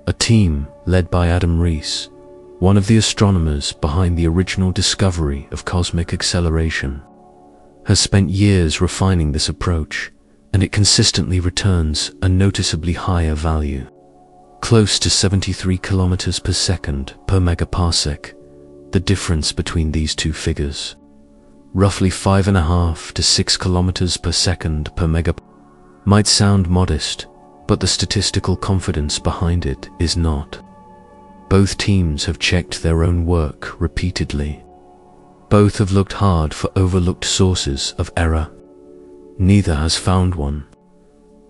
A team led by Adam Riess, one of the astronomers behind the original discovery of cosmic acceleration, has spent years refining this approach, and it consistently returns a noticeably higher value, close to 73 kilometers per second per megaparsec. The difference between these two figures, roughly 5.5 to 6 kilometers per second per megaparsec, might sound modest, but the statistical confidence behind it is not. Both teams have checked their own work repeatedly. Both have looked hard for overlooked sources of error. Neither has found one.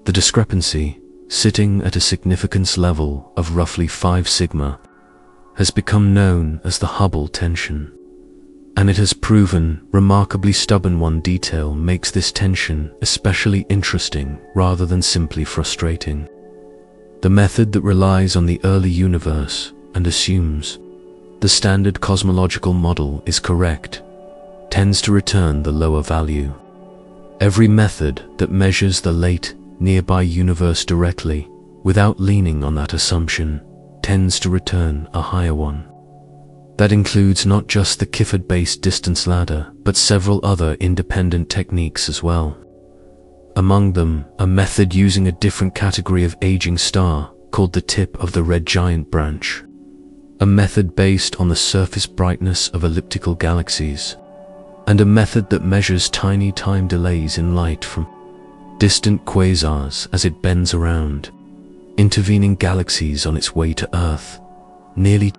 The discrepancy, sitting at a significance level of roughly 5 sigma, has become known as the Hubble tension, and it has proven remarkably stubborn. One detail makes this tension especially interesting rather than simply frustrating. The method that relies on the early universe and assumes the standard cosmological model is correct tends to return the lower value. Every method that measures the late, nearby universe directly, without leaning on that assumption, tends to return a higher one. That includes not just the Clifford-based distance ladder, but several other independent techniques as well. Among them, a method using a different category of aging star called the tip of the red giant branch, a method based on the surface brightness of elliptical galaxies, and a method that measures tiny time delays in light from distant quasars as it bends around intervening galaxies on its way to Earth. Nearly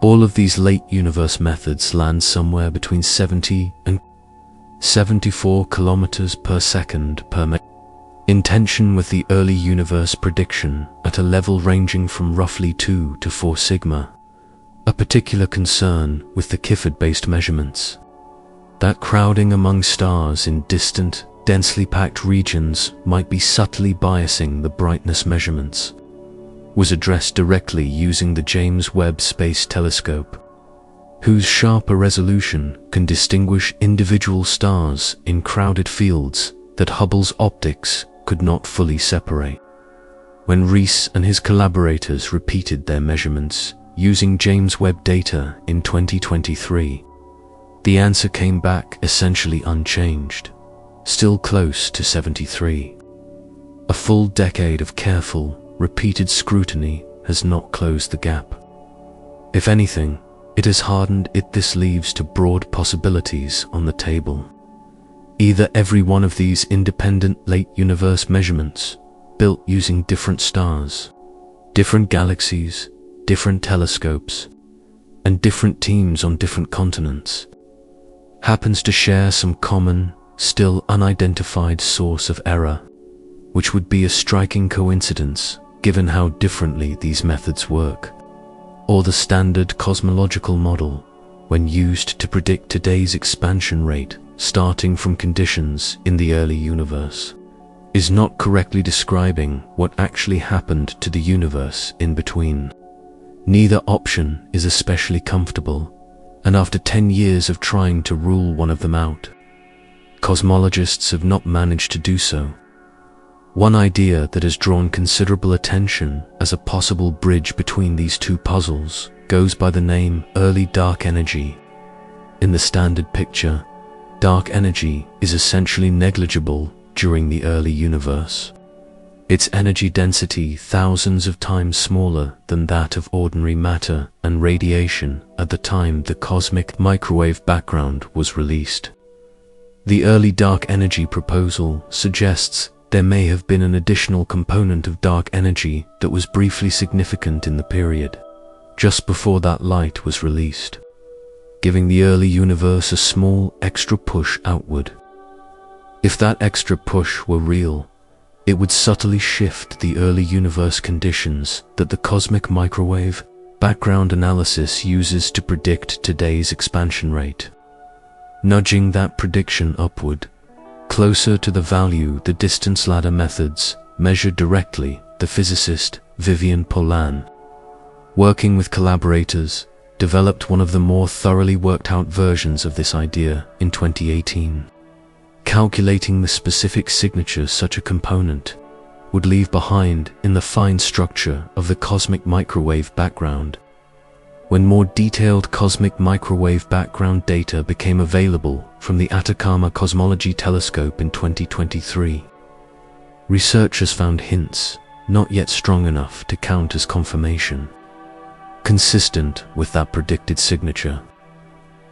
all of these late universe methods land somewhere between 70 and 74 kilometers per second per megaparsec, in tension with the early universe prediction at a level ranging from roughly 2 to 4 sigma. A particular concern with the Clifford-based measurements, that crowding among stars in distant, densely packed regions might be subtly biasing the brightness measurements, was addressed directly using the James Webb Space Telescope, whose sharper resolution can distinguish individual stars in crowded fields that Hubble's optics could not fully separate. When Riess and his collaborators repeated their measurements using James Webb data in 2023, the answer came back essentially unchanged, still close to 73. A full decade of careful, repeated scrutiny has not closed the gap. If anything, it has hardened it. This leaves two broad possibilities on the table. Either every one of these independent late universe measurements, built using different stars, different galaxies, different telescopes, and different teams on different continents, happens to share some common, still unidentified source of error, which would be a striking coincidence given how differently these methods work. Or the standard cosmological model, when used to predict today's expansion rate starting from conditions in the early universe, is not correctly describing what actually happened to the universe in between. Neither option is especially comfortable, and after 10 years of trying to rule one of them out, cosmologists have not managed to do so. One idea that has drawn considerable attention as a possible bridge between these two puzzles goes by the name early dark energy. In the standard picture, dark energy is essentially negligible during the early universe. Its energy density thousands of times smaller than that of ordinary matter and radiation at the time the cosmic microwave background was released. The early dark energy proposal suggests there may have been an additional component of dark energy that was briefly significant in the period, just before that light was released, giving the early universe a small extra push outward. If that extra push were real, it would subtly shift the early universe conditions that the cosmic microwave background analysis uses to predict today's expansion rate, nudging that prediction upward, closer to the value the distance ladder methods measured directly. The physicist Vivian Polan, working with collaborators, developed one of the more thoroughly worked out versions of this idea in 2018. Calculating the specific signature such a component would leave behind in the fine structure of the cosmic microwave background. When more detailed cosmic microwave background data became available from the Atacama Cosmology telescope in 2023, researchers found hints, not yet strong enough to count as confirmation, consistent with that predicted signature.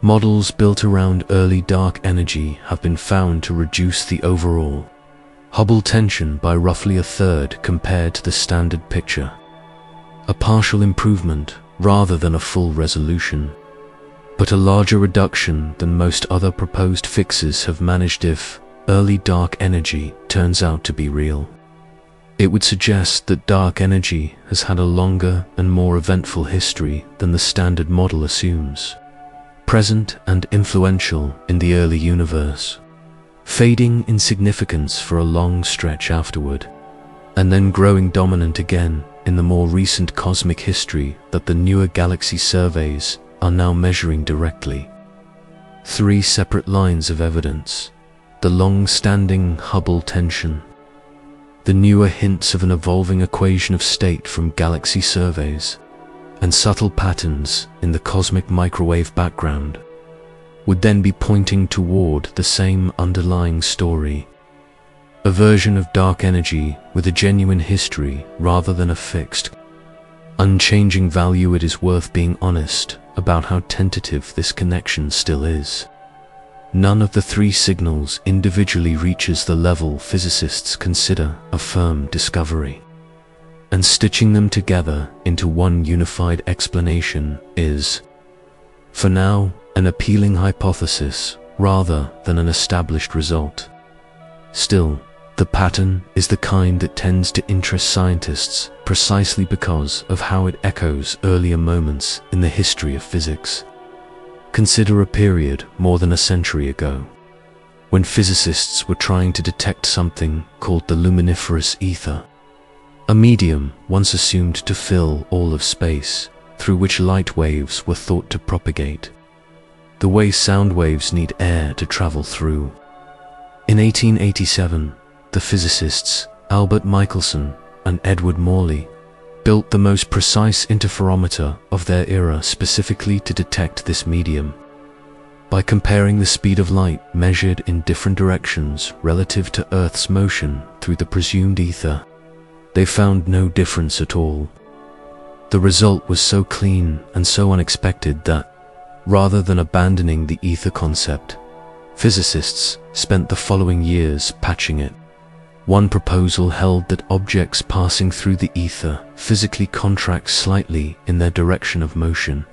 Models built around early dark energy have been found to reduce the overall Hubble tension by roughly a third compared to the standard picture, a partial improvement rather than a full resolution, but a larger reduction than most other proposed fixes have managed if early dark energy turns out to be real. It would suggest that dark energy has had a longer and more eventful history than the standard model assumes, present and influential in the early universe, fading in significance for a long stretch afterward, and then growing dominant again in the more recent cosmic history that the newer galaxy surveys are now measuring directly. Three separate lines of evidence: the long-standing Hubble tension, the newer hints of an evolving equation of state from galaxy surveys, and subtle patterns in the cosmic microwave background, would then be pointing toward the same underlying story: a version of dark energy with a genuine history rather than a fixed, unchanging value. It is worth being honest about how tentative this connection still is. None of the three signals individually reaches the level physicists consider a firm discovery, and stitching them together into one unified explanation is, for now, an appealing hypothesis rather than an established result. Still, the pattern is the kind that tends to interest scientists precisely because of how it echoes earlier moments in the history of physics. Consider a period more than a century ago, when physicists were trying to detect something called the luminiferous ether, a medium once assumed to fill all of space, through which light waves were thought to propagate, the way sound waves need air to travel through. In 1887, the physicists Albert Michelson and Edward Morley built the most precise interferometer of their era specifically to detect this medium. By comparing the speed of light measured in different directions relative to Earth's motion through the presumed ether, they found no difference at all. The result was so clean and so unexpected that, rather than abandoning the ether concept, physicists spent the following years patching it. One proposal held that objects passing through the ether physically contract slightly in their direction of motion,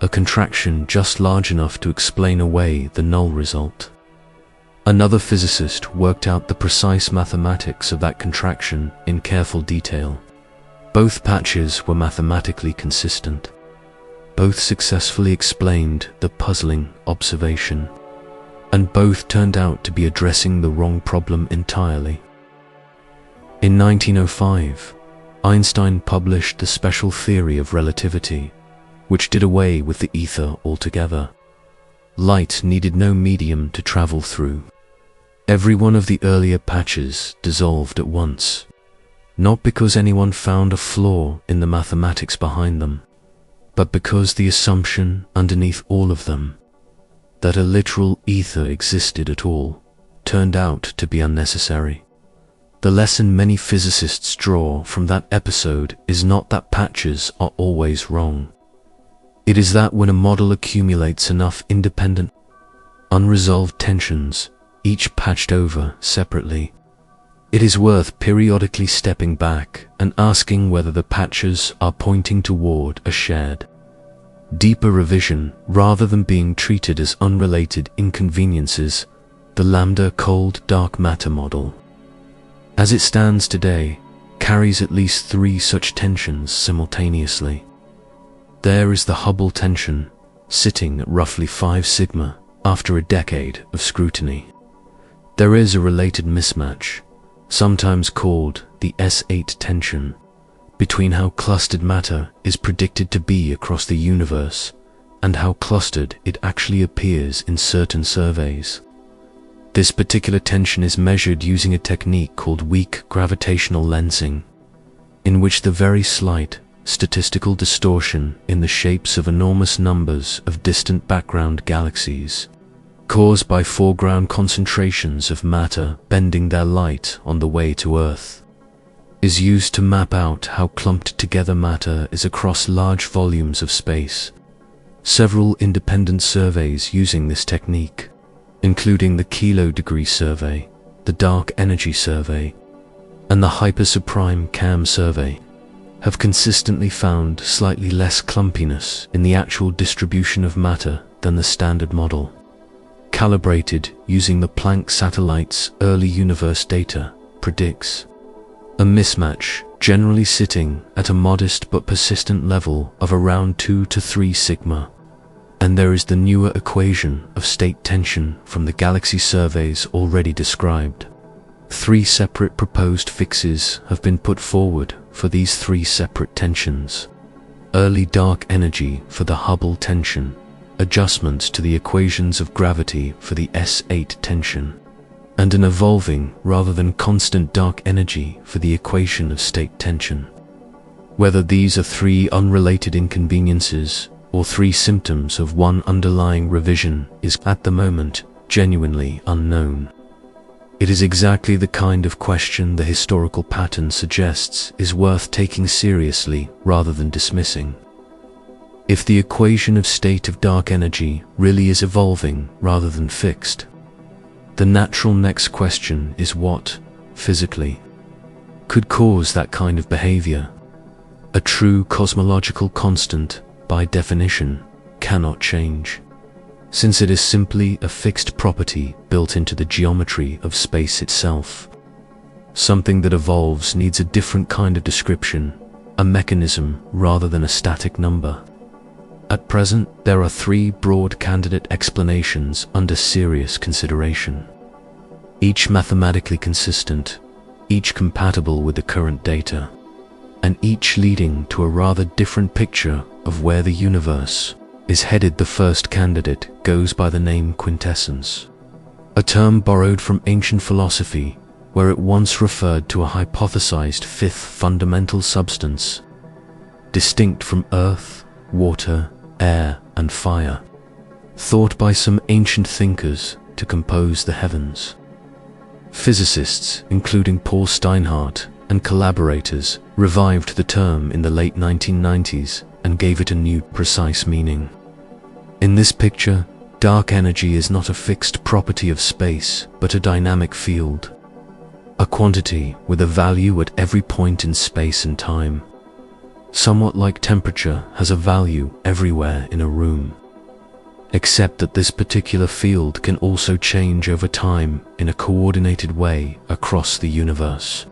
a contraction just large enough to explain away the null result. Another physicist worked out the precise mathematics of that contraction in careful detail. Both patches were mathematically consistent. Both successfully explained the puzzling observation, and both turned out to be addressing the wrong problem entirely. In 1905, Einstein published the special theory of relativity, which did away with the ether altogether. Light needed no medium to travel through. Every one of the earlier patches dissolved at once, not because anyone found a flaw in the mathematics behind them, but because the assumption underneath all of them, that a literal ether existed at all, turned out to be unnecessary. The lesson many physicists draw from that episode is not that patches are always wrong. It is that when a model accumulates enough independent, unresolved tensions, each patched over separately, it is worth periodically stepping back and asking whether the patches are pointing toward a shared, deeper revision rather than being treated as unrelated inconveniences. The lambda cold dark matter model, as it stands today, carries at least three such tensions simultaneously. There is the Hubble tension, sitting at roughly 5 sigma after a decade of scrutiny. There is a related mismatch, sometimes called the S8 tension, between how clustered matter is predicted to be across the universe and how clustered it actually appears in certain surveys. This particular tension is measured using a technique called weak gravitational lensing, in which the very slight statistical distortion in the shapes of enormous numbers of distant background galaxies, caused by foreground concentrations of matter bending their light on the way to Earth, is used to map out how clumped together matter is across large volumes of space. Several independent surveys using this technique, including the Kilo-degree survey, the Dark Energy survey, and the Hypersuprime CAM survey, have consistently found slightly less clumpiness in the actual distribution of matter than the standard model, calibrated using the Planck satellite's early universe data, predicts. A mismatch generally sitting at a modest but persistent level of around 2 to 3 sigma. And there is the newer equation of state tension from the galaxy surveys already described. 3 separate proposed fixes have been put forward for these 3 separate tensions. Early dark energy for the Hubble tension, adjustments to the equations of gravity for the S8 tension, and an evolving rather than constant dark energy for the equation of state tension. Whether these are 3 unrelated inconveniences or 3 symptoms of one underlying revision is at the moment genuinely unknown. It is exactly the kind of question the historical pattern suggests is worth taking seriously rather than dismissing. If the equation of state of dark energy really is evolving rather than fixed, the natural next question is what, physically, could cause that kind of behavior. A true cosmological constant, by definition, cannot change, since it is simply a fixed property built into the geometry of space itself. Something that evolves needs a different kind of description, a mechanism rather than a static number. At present, there are 3 broad candidate explanations under serious consideration, each mathematically consistent, each compatible with the current data, and each leading to a rather different picture of where the universe is headed. The first candidate goes by the name quintessence, a term borrowed from ancient philosophy, where it once referred to a hypothesized 5th fundamental substance, distinct from earth, water, air, and fire, thought by some ancient thinkers to compose the heavens. Physicists, including Paul Steinhardt and collaborators, revived the term in the late 1990s and gave it a new, precise meaning. In this picture, dark energy is not a fixed property of space, but a dynamic field, a quantity with a value at every point in space and time. Somewhat like temperature has a value everywhere in a room, except that this particular field can also change over time in a coordinated way across the universe.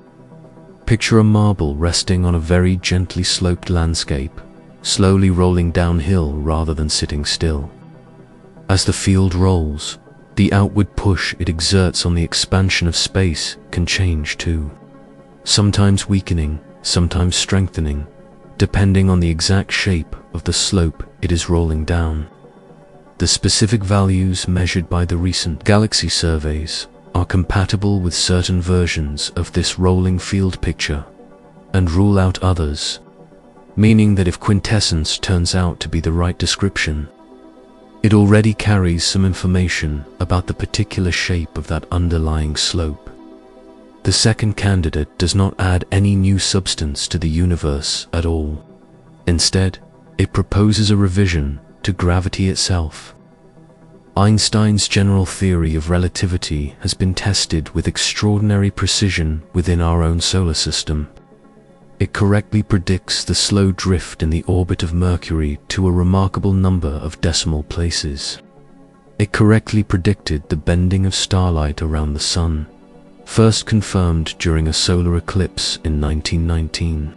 Picture a marble resting on a very gently sloped landscape, slowly rolling downhill rather than sitting still. As the field rolls, the outward push it exerts on the expansion of space can change too, sometimes weakening, sometimes strengthening, depending on the exact shape of the slope it is rolling down. The specific values measured by the recent galaxy surveys are compatible with certain versions of this rolling field picture and rule out others, meaning that if quintessence turns out to be the right description, it already carries some information about the particular shape of that underlying slope. The second candidate does not add any new substance to the universe at all. Instead, it proposes a revision to gravity itself. Einstein's general theory of relativity has been tested with extraordinary precision within our own solar system. It correctly predicts the slow drift in the orbit of Mercury to a remarkable number of decimal places. It correctly predicted the bending of starlight around the Sun, first confirmed during a solar eclipse in 1919.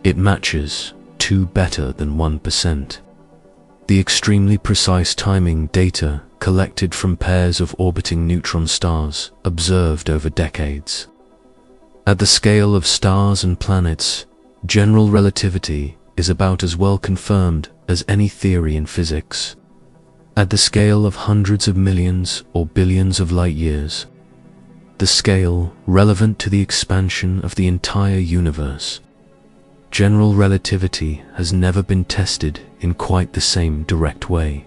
It matches 2 better than 1%. The extremely precise timing data collected from pairs of orbiting neutron stars observed over decades. At the scale of stars and planets, general relativity is about as well confirmed as any theory in physics. At the scale of hundreds of millions or billions of light years, the scale relevant to the expansion of the entire universe, general relativity has never been tested in quite the same direct way.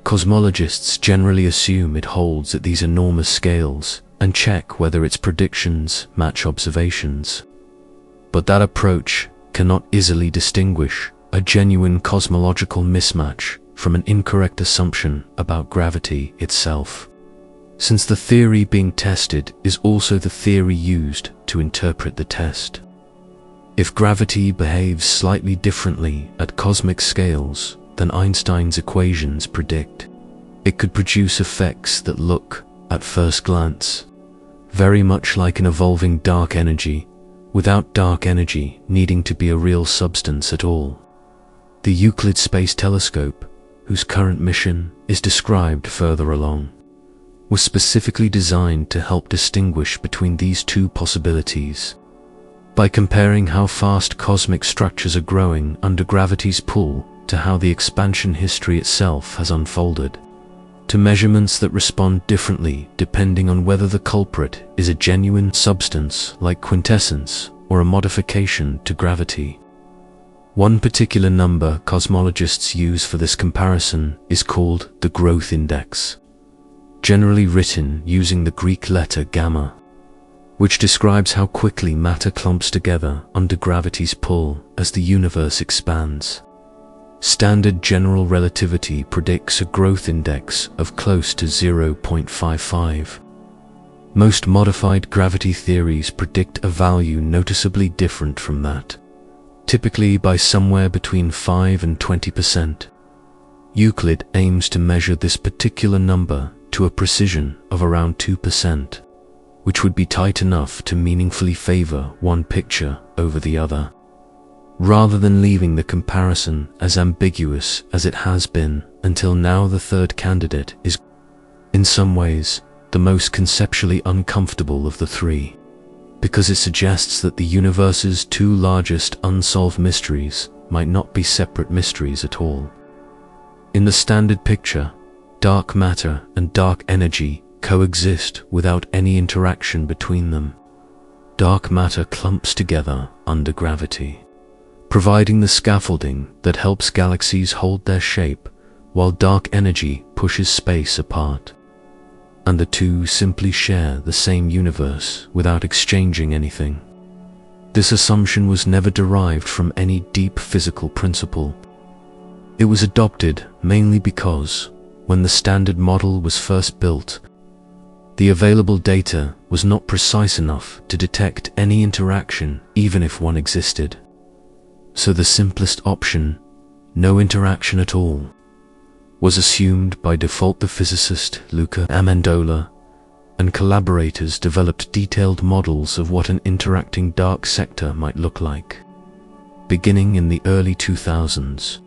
Cosmologists generally assume it holds at these enormous scales and check whether its predictions match observations. But that approach cannot easily distinguish a genuine cosmological mismatch from an incorrect assumption about gravity itself, since the theory being tested is also the theory used to interpret the test. If gravity behaves slightly differently at cosmic scales than Einstein's equations predict, it could produce effects that look, at first glance, very much like an evolving dark energy, without dark energy needing to be a real substance at all. The Euclid Space Telescope, whose current mission is described further along, was specifically designed to help distinguish between these two possibilities by comparing how fast cosmic structures are growing under gravity's pull to how the expansion history itself has unfolded, to measurements that respond differently depending on whether the culprit is a genuine substance like quintessence or a modification to gravity. One particular number cosmologists use for this comparison is called the growth index, generally written using the Greek letter gamma, which describes how quickly matter clumps together under gravity's pull as the universe expands. Standard general relativity predicts a growth index of close to 0.55. Most modified gravity theories predict a value noticeably different from that, typically by somewhere between 5 and 20%. Euclid aims to measure this particular number to a precision of around 2%, which would be tight enough to meaningfully favor one picture over the other, rather than leaving the comparison as ambiguous as it has been until now. The third candidate is, in some ways, the most conceptually uncomfortable of the three, because it suggests that the universe's two largest unsolved mysteries might not be separate mysteries at all. In the standard picture, dark matter and dark energy coexist without any interaction between them. Dark matter clumps together under gravity, providing the scaffolding that helps galaxies hold their shape, while dark energy pushes space apart. And the two simply share the same universe without exchanging anything. This assumption was never derived from any deep physical principle. It was adopted mainly because, when the standard model was first built, the available data was not precise enough to detect any interaction, even if one existed. So the simplest option, no interaction at all, was assumed by default. The physicist Luca Amendola and collaborators developed detailed models of what an interacting dark sector might look like, beginning in the early 2000s,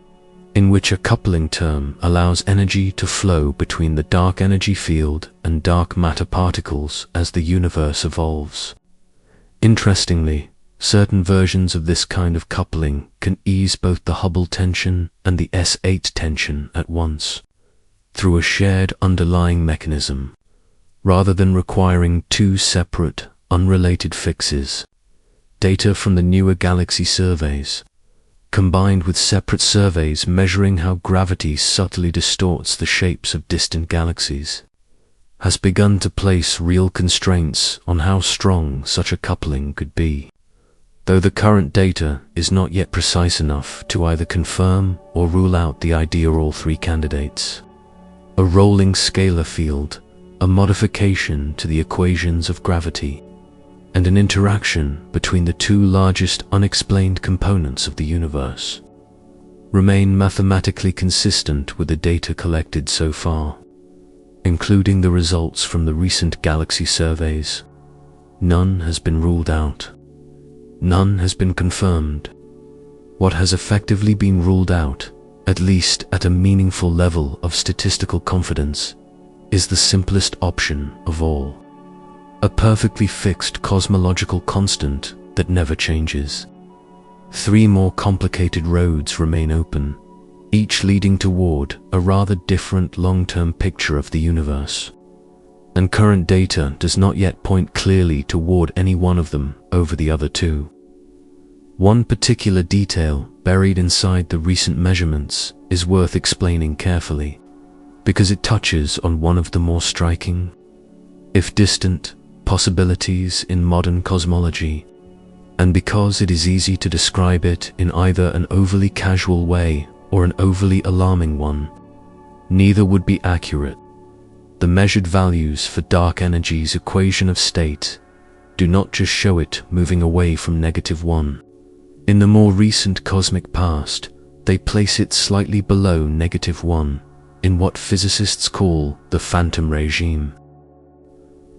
in which a coupling term allows energy to flow between the dark energy field and dark matter particles as the universe evolves. Interestingly, certain versions of this kind of coupling can ease both the Hubble tension and the S8 tension at once, through a shared underlying mechanism, rather than requiring two separate, unrelated fixes. Data from the newer galaxy surveys, combined with separate surveys measuring how gravity subtly distorts the shapes of distant galaxies, has begun to place real constraints on how strong such a coupling could be, though the current data is not yet precise enough to either confirm or rule out the idea. All three candidates: a rolling scalar field, a modification to the equations of gravity, and an interaction between the two largest unexplained components of the universe, remain mathematically consistent with the data collected so far, including the results from the recent galaxy surveys. None has been ruled out. None has been confirmed. What has effectively been ruled out, at least at a meaningful level of statistical confidence, is the simplest option of all: a perfectly fixed cosmological constant that never changes. Three more complicated roads remain open, each leading toward a rather different long-term picture of the universe. And current data does not yet point clearly toward any one of them over the other two. One particular detail buried inside the recent measurements is worth explaining carefully, because it touches on one of the more striking, if distant, possibilities in modern cosmology, and because it is easy to describe it in either an overly casual way or an overly alarming one. Neither would be accurate. The measured values for dark energy's equation of state do not just show it moving away from -1. In the more recent cosmic past, they place it slightly below -1 in what physicists call the phantom regime.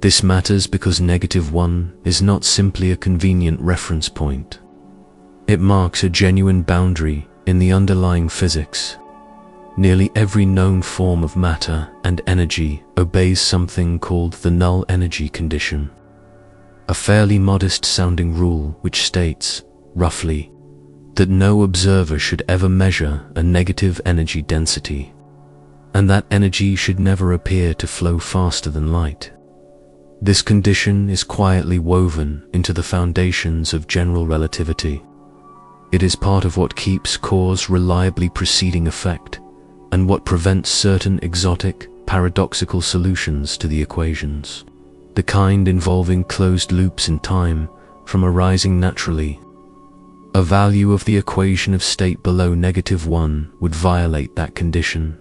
This matters because -1 is not simply a convenient reference point. It marks a genuine boundary in the underlying physics. Nearly every known form of matter and energy obeys something called the null energy condition, a fairly modest-sounding rule which states, roughly, that no observer should ever measure a negative energy density, and that energy should never appear to flow faster than light. This condition is quietly woven into the foundations of general relativity. It is part of what keeps cause reliably preceding effect, and what prevents certain exotic, paradoxical solutions to the equations, the kind involving closed loops in time, from arising naturally. A value of the equation of state below -1 would violate that condition,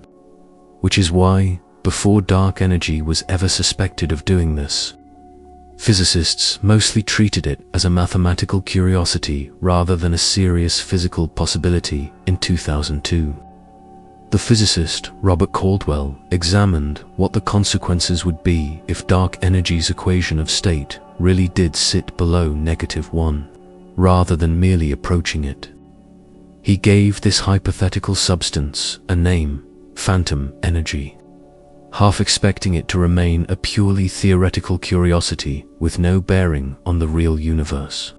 which is why, before dark energy was ever suspected of doing this, physicists mostly treated it as a mathematical curiosity rather than a serious physical possibility. In 2002, the physicist Robert Caldwell examined what the consequences would be if dark energy's equation of state really did sit below -1, rather than merely approaching it. He gave this hypothetical substance a name, phantom energy, half expecting it to remain a purely theoretical curiosity with no bearing on the real universe.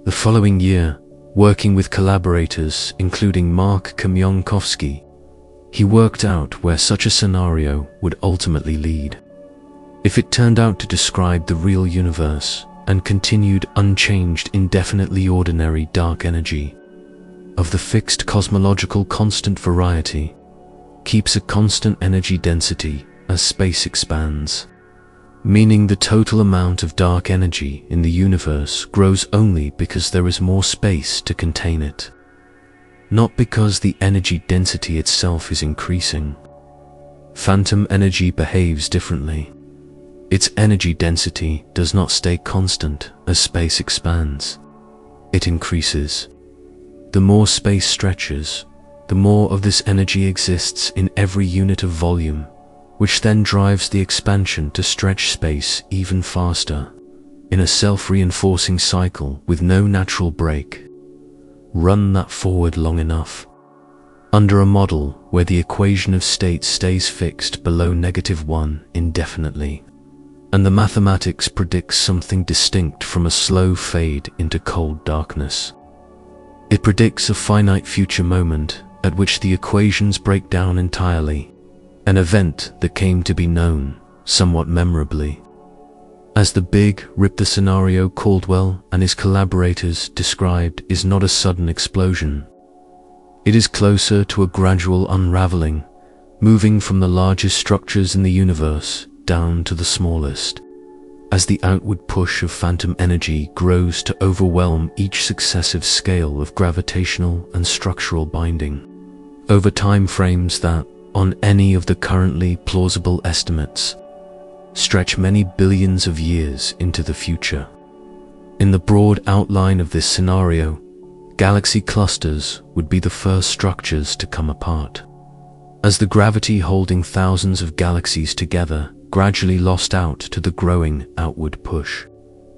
The following year, working with collaborators including Mark Kamionkovsky, he worked out where such a scenario would ultimately lead. If it turned out to describe the real universe and continued unchanged indefinitely ordinary dark energy, of the fixed cosmological constant variety, keeps a constant energy density as space expands, meaning the total amount of dark energy in the universe grows only because there is more space to contain it, not because the energy density itself is increasing. Phantom energy behaves differently. Its energy density does not stay constant as space expands. It increases. The more space stretches, the more of this energy exists in every unit of volume, which then drives the expansion to stretch space even faster, in a self-reinforcing cycle with no natural break. Run that forward long enough, under a model where the equation of state stays fixed below -1 indefinitely, and the mathematics predicts something distinct from a slow fade into cold darkness. It predicts a finite future moment at which the equations break down entirely, an event that came to be known, somewhat memorably, as the Big Rip. The scenario Caldwell and his collaborators described is not a sudden explosion. It is closer to a gradual unraveling, moving from the largest structures in the universe down to the smallest, as the outward push of phantom energy grows to overwhelm each successive scale of gravitational and structural binding, over time frames that, on any of the currently plausible estimates, stretch many billions of years into the future. In the broad outline of this scenario, galaxy clusters would be the first structures to come apart, as the gravity holding thousands of galaxies together gradually lost out to the growing outward push.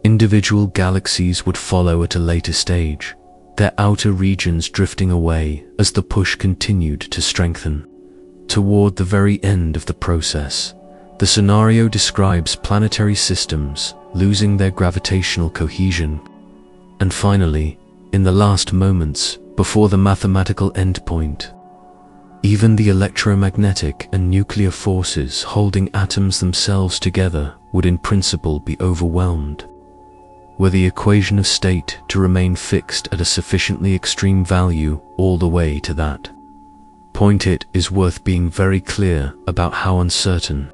Individual galaxies would follow at a later stage, their outer regions drifting away as the push continued to strengthen. Toward the very end of the process, the scenario describes planetary systems losing their gravitational cohesion, and finally, in the last moments before the mathematical endpoint, Even the electromagnetic and nuclear forces holding atoms themselves together would in principle be overwhelmed, were the equation of state to remain fixed at a sufficiently extreme value all the way to that point. It is worth being very clear about how uncertain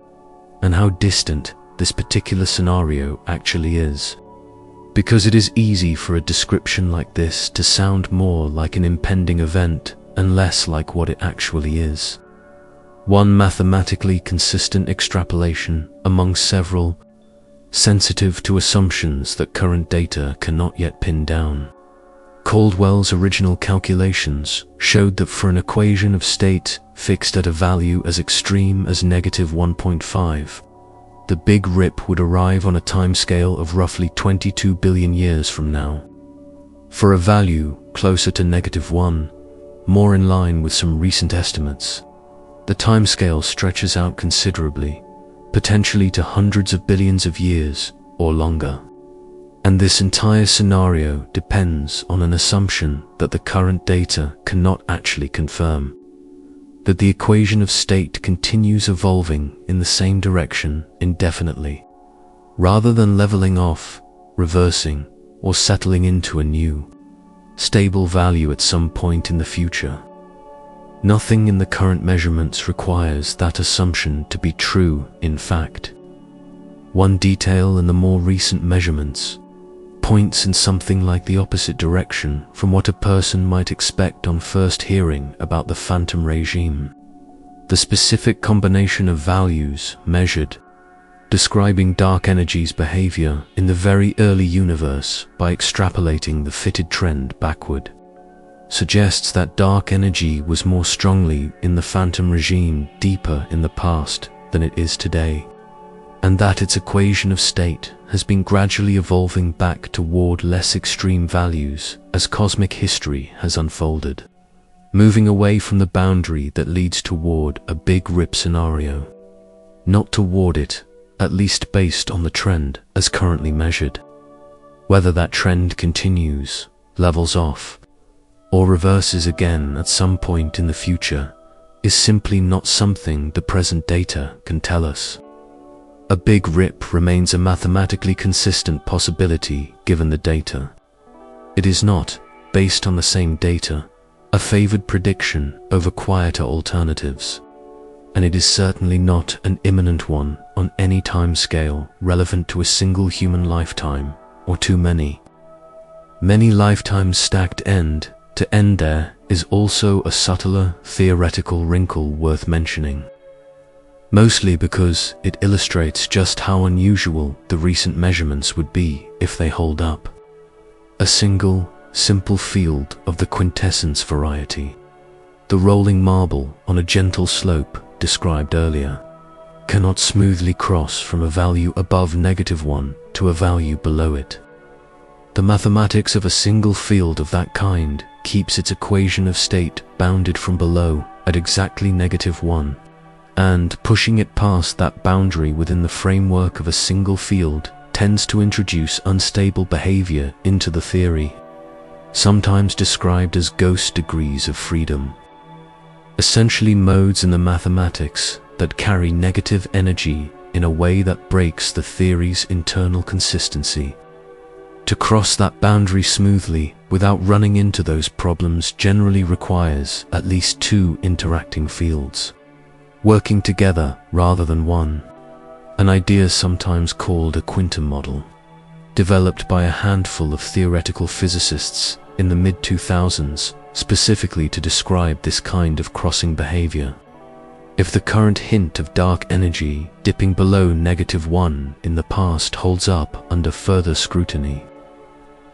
and how distant this particular scenario actually is, because it is easy for a description like this to sound more like an impending event and less like what it actually is. One mathematically consistent extrapolation among several, sensitive to assumptions that current data cannot yet pin down. Caldwell's original calculations showed that for an equation of state fixed at a value as extreme as -1.5, the Big Rip would arrive on a timescale of roughly 22 billion years from now. For a value closer to -1, more in line with some recent estimates, the timescale stretches out considerably, potentially to hundreds of billions of years or longer. And this entire scenario depends on an assumption that the current data cannot actually confirm, that the equation of state continues evolving in the same direction indefinitely, rather than leveling off, reversing, or settling into a new, stable value at some point in the future. Nothing in the current measurements requires that assumption to be true, in fact. One detail in the more recent measurements points in something like the opposite direction from what a person might expect on first hearing about the phantom regime. The specific combination of values measured, describing dark energy's behavior in the very early universe by extrapolating the fitted trend backward, suggests that dark energy was more strongly in the phantom regime deeper in the past than it is today, and that its equation of state has been gradually evolving back toward less extreme values as cosmic history has unfolded, moving away from the boundary that leads toward a Big Rip scenario, not toward it, at least based on the trend as currently measured. Whether that trend continues, levels off, or reverses again at some point in the future is simply not something the present data can tell us. A Big Rip remains a mathematically consistent possibility given the data. It is not, based on the same data, a favored prediction over quieter alternatives, and it is certainly not an imminent one on any time scale relevant to a single human lifetime or too many. Many lifetimes stacked end to end there is also a subtler theoretical wrinkle worth mentioning, mostly because it illustrates just how unusual the recent measurements would be if they hold up. A single, simple field of the quintessence variety, the rolling marble on a gentle slope described earlier, cannot smoothly cross from a value above -1 to a value below it. The mathematics of a single field of that kind keeps its equation of state bounded from below at exactly -1, and pushing it past that boundary within the framework of a single field tends to introduce unstable behavior into the theory, sometimes described as ghost degrees of freedom, essentially modes in the mathematics that carry negative energy in a way that breaks the theory's internal consistency. To cross that boundary smoothly without running into those problems generally requires at least two interacting fields, working together rather than one, an idea sometimes called a quantum model, developed by a handful of theoretical physicists in the mid-2000s specifically to describe this kind of crossing behavior. If the current hint of dark energy dipping below -1 in the past holds up under further scrutiny,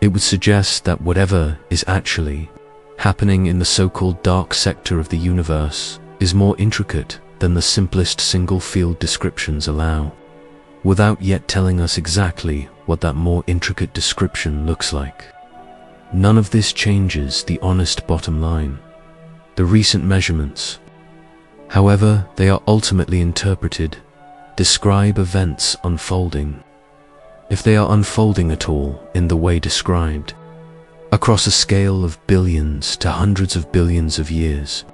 it would suggest that whatever is actually happening in the so-called dark sector of the universe is more intricate than the simplest single-field descriptions allow, without yet telling us exactly what that more intricate description looks like. None of this changes the honest bottom line. The recent measurements, however they are ultimately interpreted, describe events unfolding, if they are unfolding at all in the way described, across a scale of billions to hundreds of billions of years.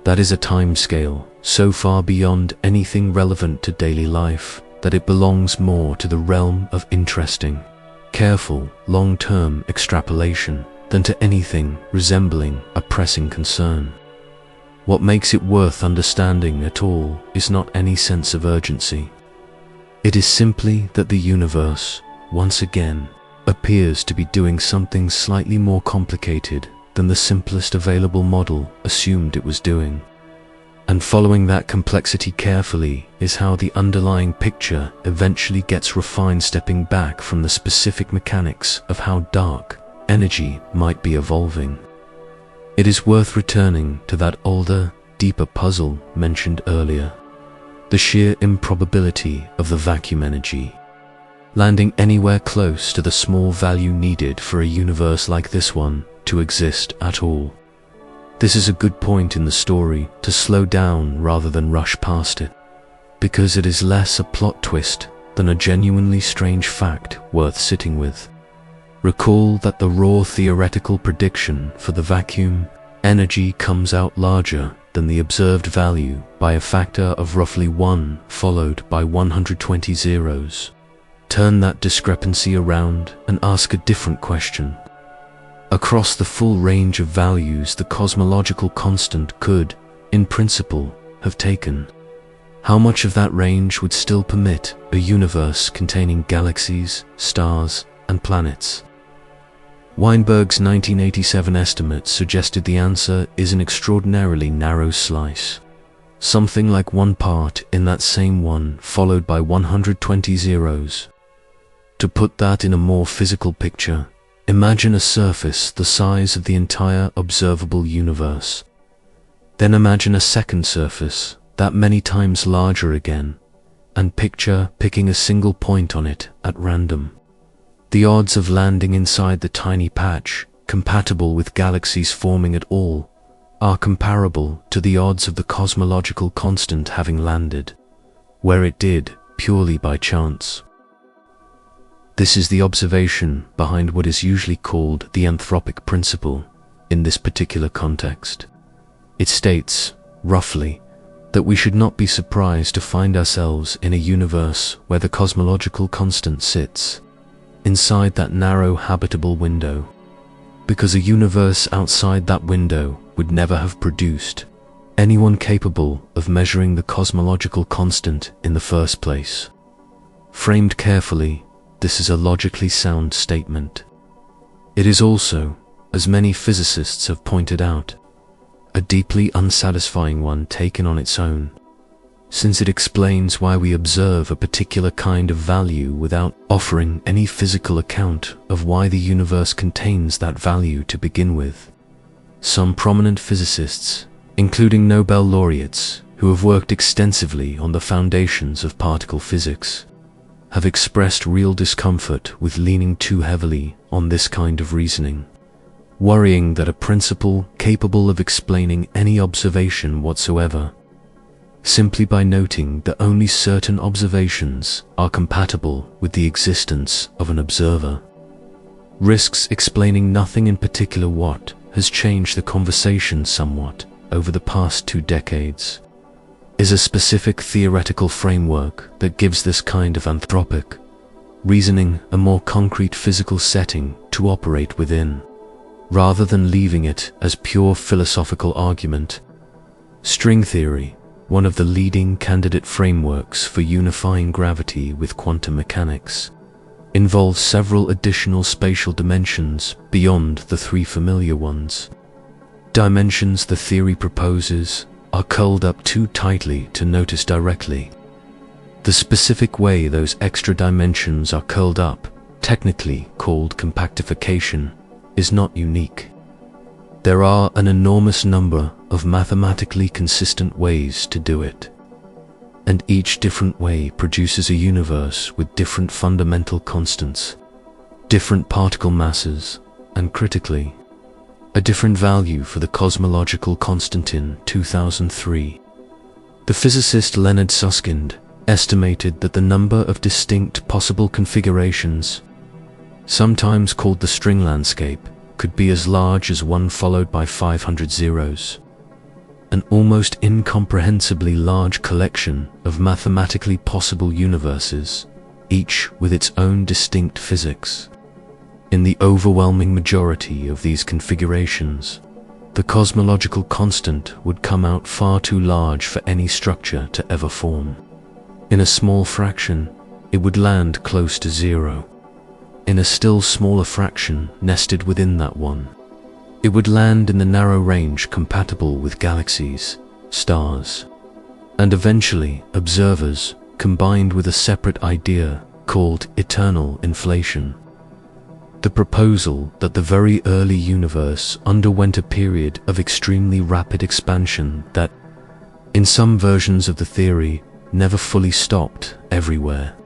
That is a timescale so far beyond anything relevant to daily life that it belongs more to the realm of interesting, careful, long-term extrapolation than to anything resembling a pressing concern. What makes it worth understanding at all is not any sense of urgency. It is simply that the universe, once again, appears to be doing something slightly more complicated than the simplest available model assumed it was doing. And following that complexity carefully is how the underlying picture eventually gets refined, stepping back from the specific mechanics of how dark energy might be evolving. It is worth returning to that older, deeper puzzle mentioned earlier, the sheer improbability of the vacuum energy landing anywhere close to the small value needed for a universe like this one to exist at all. This is a good point in the story to slow down rather than rush past it, because it is less a plot twist than a genuinely strange fact worth sitting with. Recall that the raw theoretical prediction for the vacuum energy comes out larger than the observed value by a factor of roughly 1 followed by 120 zeros. Turn that discrepancy around and ask a different question. Across the full range of values the cosmological constant could, in principle, have taken, how much of that range would still permit a universe containing galaxies, stars, and planets? Weinberg's 1987 estimate suggested the answer is an extraordinarily narrow slice, something like 1 part in that same 1 followed by 120 zeros. To put that in a more physical picture, imagine a surface the size of the entire observable universe. Then imagine a second surface that many times larger again, and picture picking a single point on it at random. The odds of landing inside the tiny patch, compatible with galaxies forming at all, are comparable to the odds of the cosmological constant having landed where it did purely by chance. This is the observation behind what is usually called the anthropic principle in this particular context. It states, roughly, that we should not be surprised to find ourselves in a universe where the cosmological constant sits inside that narrow habitable window, because a universe outside that window would never have produced anyone capable of measuring the cosmological constant in the first place. Framed carefully, this is a logically sound statement. It is also, as many physicists have pointed out, a deeply unsatisfying one taken on its own, since it explains why we observe a particular kind of value without offering any physical account of why the universe contains that value to begin with. Some prominent physicists, including Nobel laureates who have worked extensively on the foundations of particle physics, have expressed real discomfort with leaning too heavily on this kind of reasoning, worrying that a principle capable of explaining any observation whatsoever, simply by noting that only certain observations are compatible with the existence of an observer, risks explaining nothing in particular. What has changed the conversation somewhat over the past 2 decades is a specific theoretical framework that gives this kind of anthropic reasoning a more concrete physical setting to operate within, rather than leaving it as pure philosophical argument. String theory, one of the leading candidate frameworks for unifying gravity with quantum mechanics, involves several additional spatial dimensions beyond the 3 familiar ones. Dimensions the theory proposes are curled up too tightly to notice directly. The specific way those extra dimensions are curled up, technically called compactification, is not unique. There are an enormous number of mathematically consistent ways to do it, and each different way produces a universe with different fundamental constants, different particle masses, and critically, a different value for the cosmological constant. In 2003, the physicist Leonard Susskind estimated that the number of distinct possible configurations, sometimes called the string landscape, could be as large as 1 followed by 500 zeros. an almost incomprehensibly large collection of mathematically possible universes, each with its own distinct physics. In the overwhelming majority of these configurations, the cosmological constant would come out far too large for any structure to ever form. In a small fraction, it would land close to zero. In a still smaller fraction nested within that one, it would land in the narrow range compatible with galaxies, stars, and eventually observers, combined with a separate idea called eternal inflation. The proposal that the very early universe underwent a period of extremely rapid expansion that, in some versions of the theory, never fully stopped everywhere,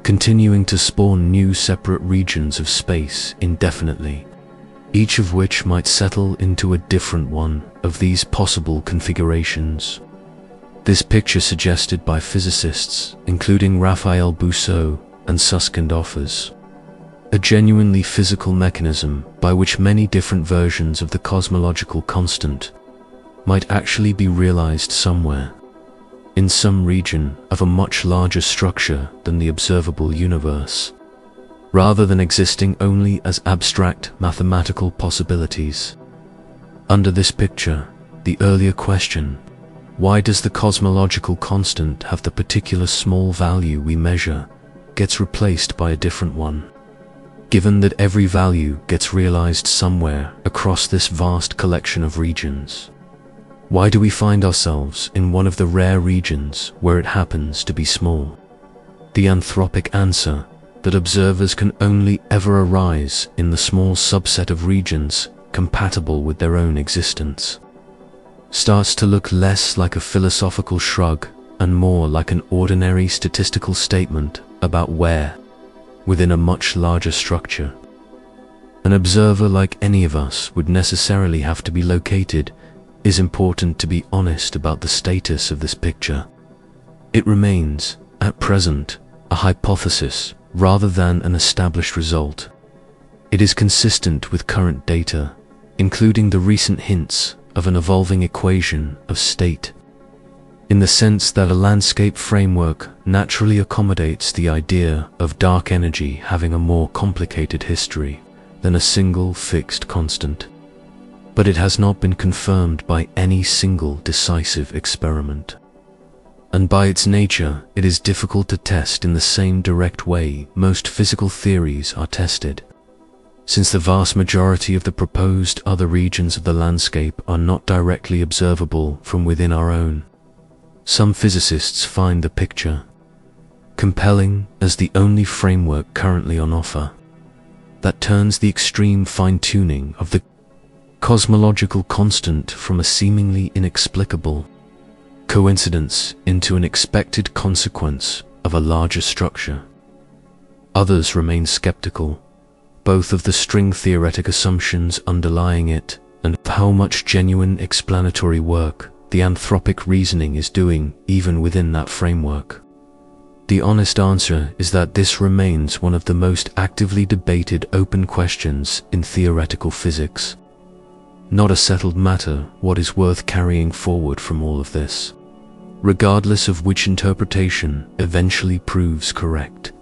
continuing to spawn new separate regions of space indefinitely, each of which might settle into a different one of these possible configurations. This picture suggested by physicists, including Raphael Bousseau and Susskind, offers a genuinely physical mechanism by which many different versions of the cosmological constant might actually be realized somewhere, in some region of a much larger structure than the observable universe, rather than existing only as abstract mathematical possibilities. Under this picture, the earlier question, why does the cosmological constant have the particular small value we measure, gets replaced by a different one. Given that every value gets realized somewhere across this vast collection of regions, why do we find ourselves in one of the rare regions where it happens to be small? The anthropic answer that observers can only ever arise in the small subset of regions compatible with their own existence starts to look less like a philosophical shrug and more like an ordinary statistical statement about where, within a much larger structure, an observer like any of us would necessarily have to be located. Is important to be honest about the status of this picture. It remains, at present, a hypothesis rather than an established result. It is consistent with current data, including the recent hints of an evolving equation of state, in the sense that a landscape framework naturally accommodates the idea of dark energy having a more complicated history than a single fixed constant. But it has not been confirmed by any single decisive experiment. And by its nature, it is difficult to test in the same direct way most physical theories are tested, since the vast majority of the proposed other regions of the landscape are not directly observable from within our own. Some physicists find the picture compelling as the only framework currently on offer that turns the extreme fine-tuning of the cosmological constant from a seemingly inexplicable coincidence into an expected consequence of a larger structure. Others remain skeptical, both of the string-theoretic assumptions underlying it and of how much genuine explanatory work the anthropic reasoning is doing even within that framework. The honest answer is that this remains one of the most actively debated open questions in theoretical physics. Not a settled matter what is worth carrying forward from all of this, regardless of which interpretation eventually proves correct,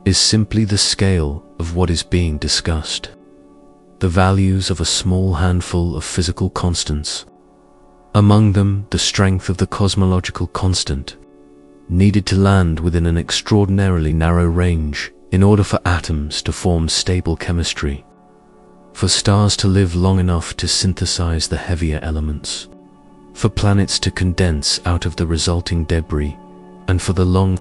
is simply the scale of what is being discussed. The values of a small handful of physical constants, among them the strength of the cosmological constant, needed to land within an extraordinarily narrow range in order for atoms to form stable chemistry, for stars to live long enough to synthesize the heavier elements, for planets to condense out of the resulting debris, and for the long,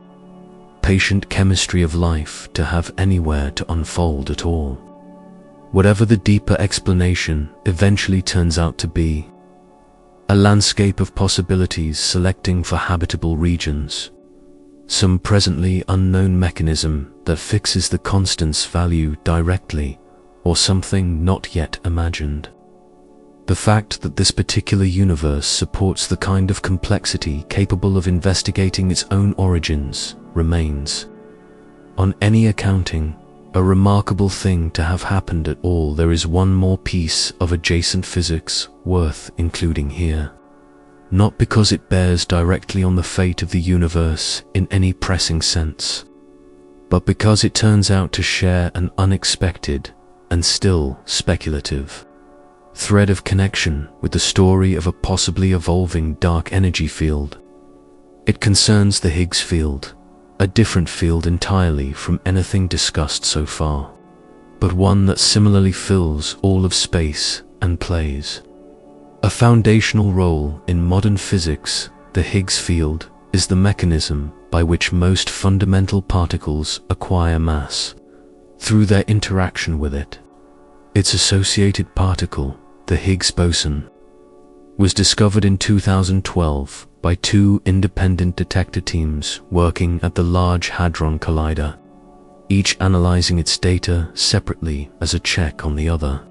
patient chemistry of life to have anywhere to unfold at all. Whatever the deeper explanation eventually turns out to be, a landscape of possibilities selecting for habitable regions, some presently unknown mechanism that fixes the constant's value directly, or something not yet imagined. The fact that this particular universe supports the kind of complexity capable of investigating its own origins remains, on any accounting, a remarkable thing to have happened at all. There is one more piece of adjacent physics worth including here. not because it bears directly on the fate of the universe in any pressing sense, but because it turns out to share an unexpected and still speculative thread of connection with the story of a possibly evolving dark energy field. It concerns the Higgs field, a different field entirely from anything discussed so far, but one that similarly fills all of space and plays a foundational role in modern physics. The Higgs field is the mechanism by which most fundamental particles acquire mass through their interaction with it. Its associated particle, the Higgs boson, was discovered in 2012 by two independent detector teams working at the Large Hadron Collider, each analyzing its data separately as a check on the other.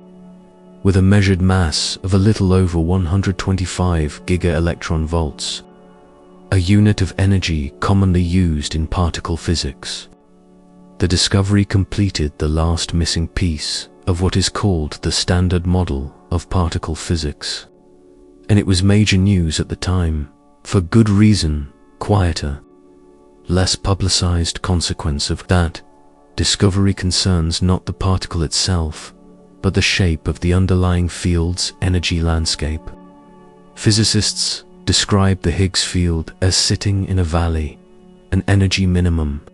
With a measured mass of a little over 125 giga-electron volts, a unit of energy commonly used in particle physics, the discovery completed the last missing piece of what is called the Standard Model of particle physics, and it was major news at the time, for good reason. Quieter, less publicized consequence of that discovery concerns not the particle itself, but the shape of the underlying field's energy landscape. Physicists describe the Higgs field as sitting in a valley, an energy minimum,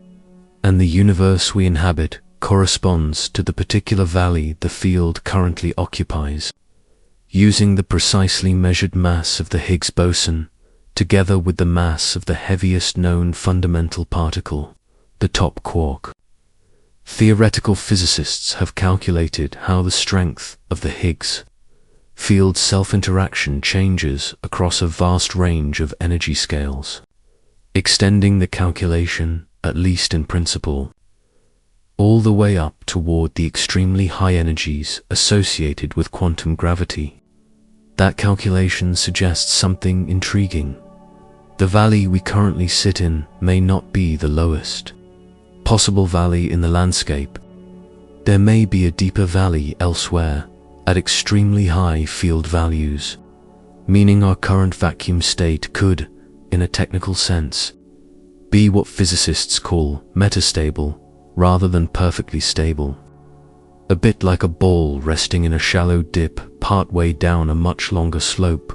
and the universe we inhabit corresponds to the particular valley the field currently occupies. Using the precisely measured mass of the Higgs boson, together with the mass of the heaviest known fundamental particle, the top quark, theoretical physicists have calculated how the strength of the Higgs field self-interaction changes across a vast range of energy scales, extending the calculation, at least in principle, all the way up toward the extremely high energies associated with quantum gravity. That calculation suggests something intriguing. The valley we currently sit in may not be the lowest possible valley in the landscape. There may be a deeper valley elsewhere at extremely high field values, meaning our current vacuum state could, in a technical sense, be what physicists call metastable rather than perfectly stable. A bit like a ball resting in a shallow dip partway down a much longer slope.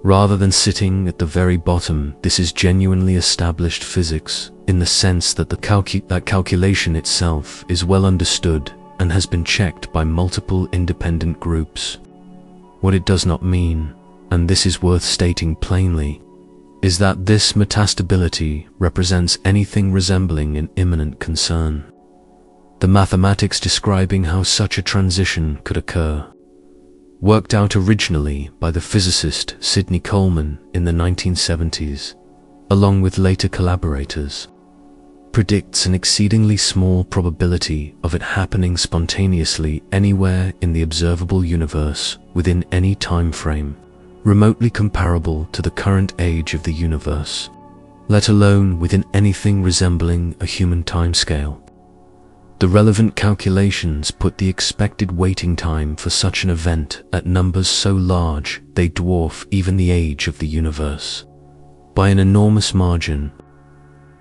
Rather than sitting at the very bottom, this is genuinely established physics in the sense that that calculation itself is well understood and has been checked by multiple independent groups. What it does not mean, and this is worth stating plainly, is that this metastability represents anything resembling an imminent concern. The mathematics describing how such a transition could occur, worked out originally by the physicist Sidney Coleman in the 1970s, along with later collaborators, predicts an exceedingly small probability of it happening spontaneously anywhere in the observable universe within any time frame remotely comparable to the current age of the universe, let alone within anything resembling a human timescale. The relevant calculations put the expected waiting time for such an event at numbers so large they dwarf even the age of the universe by an enormous margin.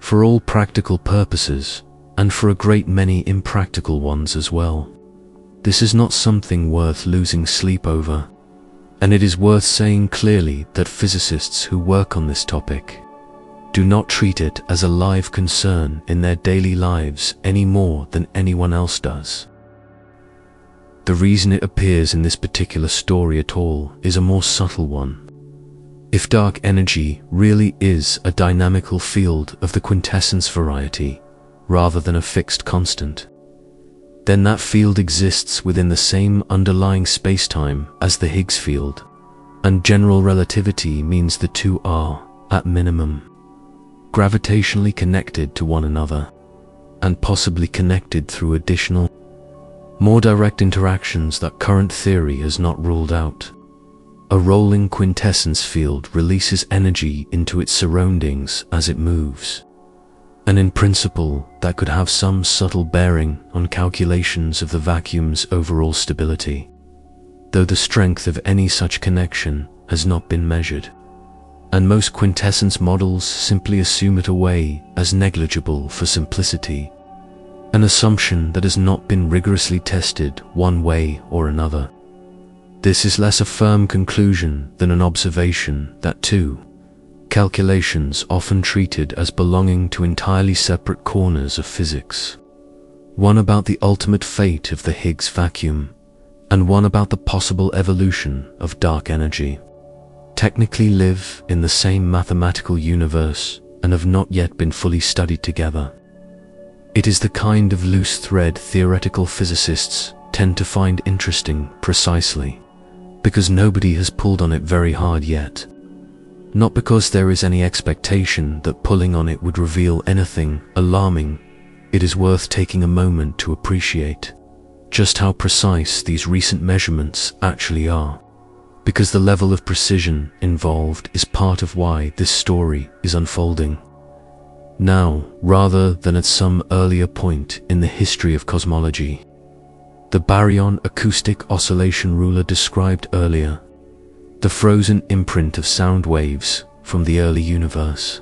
For all practical purposes, and for a great many impractical ones as well, this is not something worth losing sleep over, and it is worth saying clearly that physicists who work on this topic do not treat it as a live concern in their daily lives any more than anyone else does. The reason it appears in this particular story at all is a more subtle one. If dark energy really is a dynamical field of the quintessence variety, rather than a fixed constant, then that field exists within the same underlying spacetime as the Higgs field, and general relativity means the two are, at minimum, gravitationally connected to one another, and possibly connected through additional, more direct interactions that current theory has not ruled out. A rolling quintessence field releases energy into its surroundings as it moves, and in principle that could have some subtle bearing on calculations of the vacuum's overall stability, though the strength of any such connection has not been measured. and most quintessence models simply assume it away as negligible for simplicity, an assumption that has not been rigorously tested one way or another. This is less a firm conclusion than an observation that two calculations often treated as belonging to entirely separate corners of physics, one about the ultimate fate of the Higgs vacuum, and one about the possible evolution of dark energy, technically live in the same mathematical universe and have not yet been fully studied together. It is the kind of loose thread theoretical physicists tend to find interesting precisely because nobody has pulled on it very hard yet. Not because there is any expectation that pulling on it would reveal anything alarming. It is worth taking a moment to appreciate just how precise these recent measurements actually are, because the level of precision involved is part of why this story is unfolding now rather than at some earlier point in the history of cosmology. The baryon acoustic oscillation ruler described earlier, the frozen imprint of sound waves from the early universe,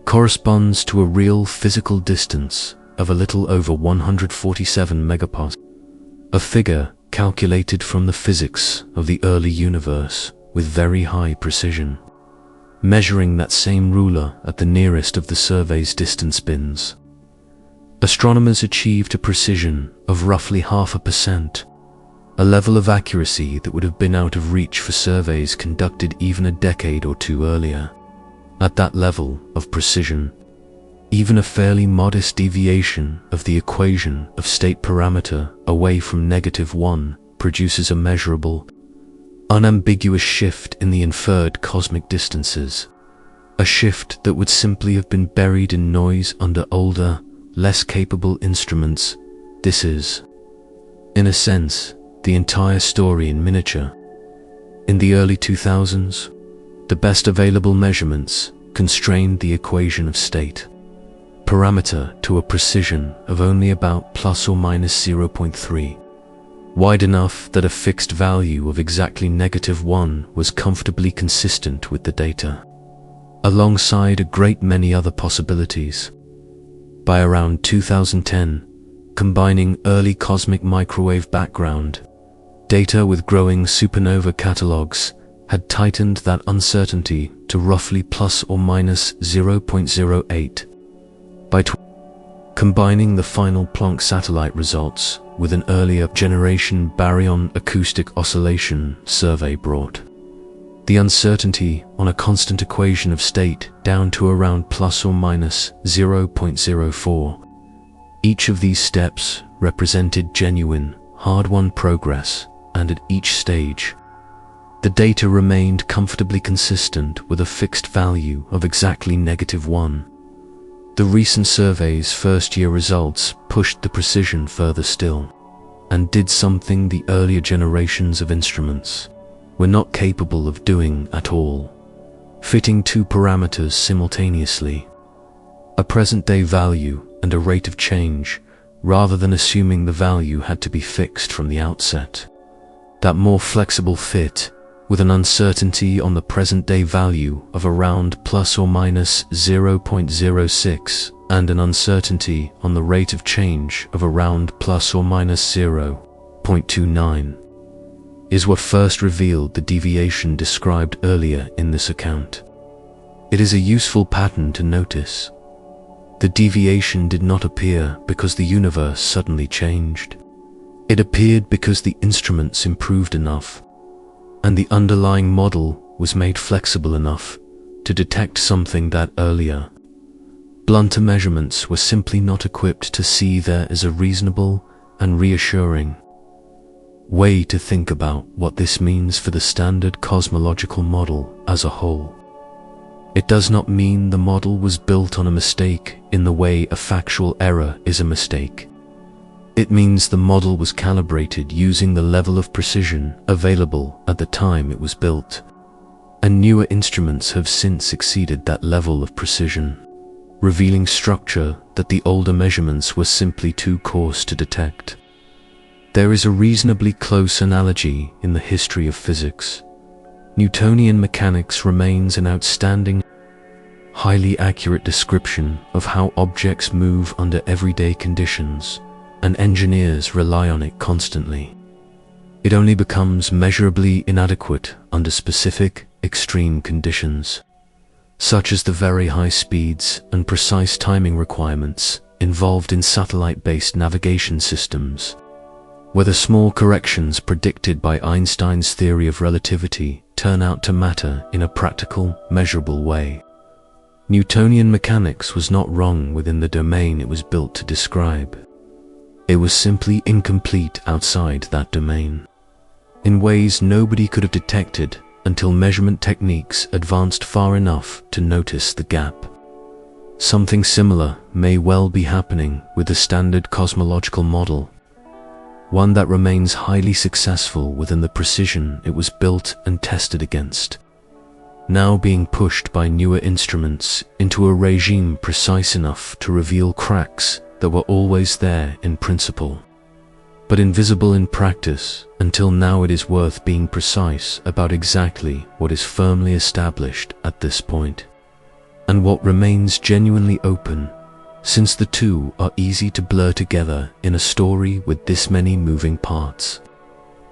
corresponds to a real physical distance of a little over 147 megaparsecs, a figure calculated from the physics of the early universe with very high precision. Measuring that same ruler at the nearest of the survey's distance bins, astronomers achieved a precision of roughly 0.5%, a level of accuracy that would have been out of reach for surveys conducted even a decade or two earlier. At that level of precision, even a fairly modest deviation of the equation of state parameter away from -1 produces a measurable, unambiguous shift in the inferred cosmic distances, a shift that would simply have been buried in noise under older, less capable instruments. This is, in a sense, the entire story in miniature. In the early 2000s, the best available measurements constrained the equation of state parameter to a precision of only about ±0.3, wide enough that a fixed value of exactly -1 was comfortably consistent with the data, alongside a great many other possibilities. By around 2010, combining early cosmic microwave background data with growing supernova catalogs had tightened that uncertainty to roughly ±0.08. By combining the final Planck satellite results with an earlier generation baryon acoustic oscillation survey brought the uncertainty on a constant equation of state down to around ±0.04. Each of these steps represented genuine, hard-won progress, and at each stage, the data remained comfortably consistent with a fixed value of exactly -1. The recent survey's first-year results pushed the precision further still, and did something the earlier generations of instruments were not capable of doing at all: fitting two parameters simultaneously, a present-day value and a rate of change, rather than assuming the value had to be fixed from the outset. That more flexible fit, with an uncertainty on the present-day value of around ±0.06 and an uncertainty on the rate of change of around ±0.29, is what first revealed the deviation described earlier in this account. It is a useful pattern to notice. The deviation did not appear because the universe suddenly changed. It appeared because the instruments improved enough, and the underlying model was made flexible enough to detect something that earlier, blunter measurements were simply not equipped to see. There is a reasonable and reassuring way to think about what this means for the standard cosmological model as a whole. It does not mean the model was built on a mistake in the way a factual error is a mistake. It means the model was calibrated using the level of precision available at the time it was built, and newer instruments have since exceeded that level of precision, revealing structure that the older measurements were simply too coarse to detect. There is a reasonably close analogy in the history of physics. Newtonian mechanics remains an outstanding, highly accurate description of how objects move under everyday conditions, and engineers rely on it constantly. It only becomes measurably inadequate under specific, extreme conditions, such as the very high speeds and precise timing requirements involved in satellite-based navigation systems, where the small corrections predicted by Einstein's theory of relativity turn out to matter in a practical, measurable way. Newtonian mechanics was not wrong within the domain it was built to describe. It was simply incomplete outside that domain, in ways nobody could have detected until measurement techniques advanced far enough to notice the gap. Something similar may well be happening with the standard cosmological model, one that remains highly successful within the precision it was built and tested against, now being pushed by newer instruments into a regime precise enough to reveal cracks that were always there in principle, but invisible in practice. Until now, it is worth being precise about exactly what is firmly established at this point, and what remains genuinely open, since the two are easy to blur together in a story with this many moving parts.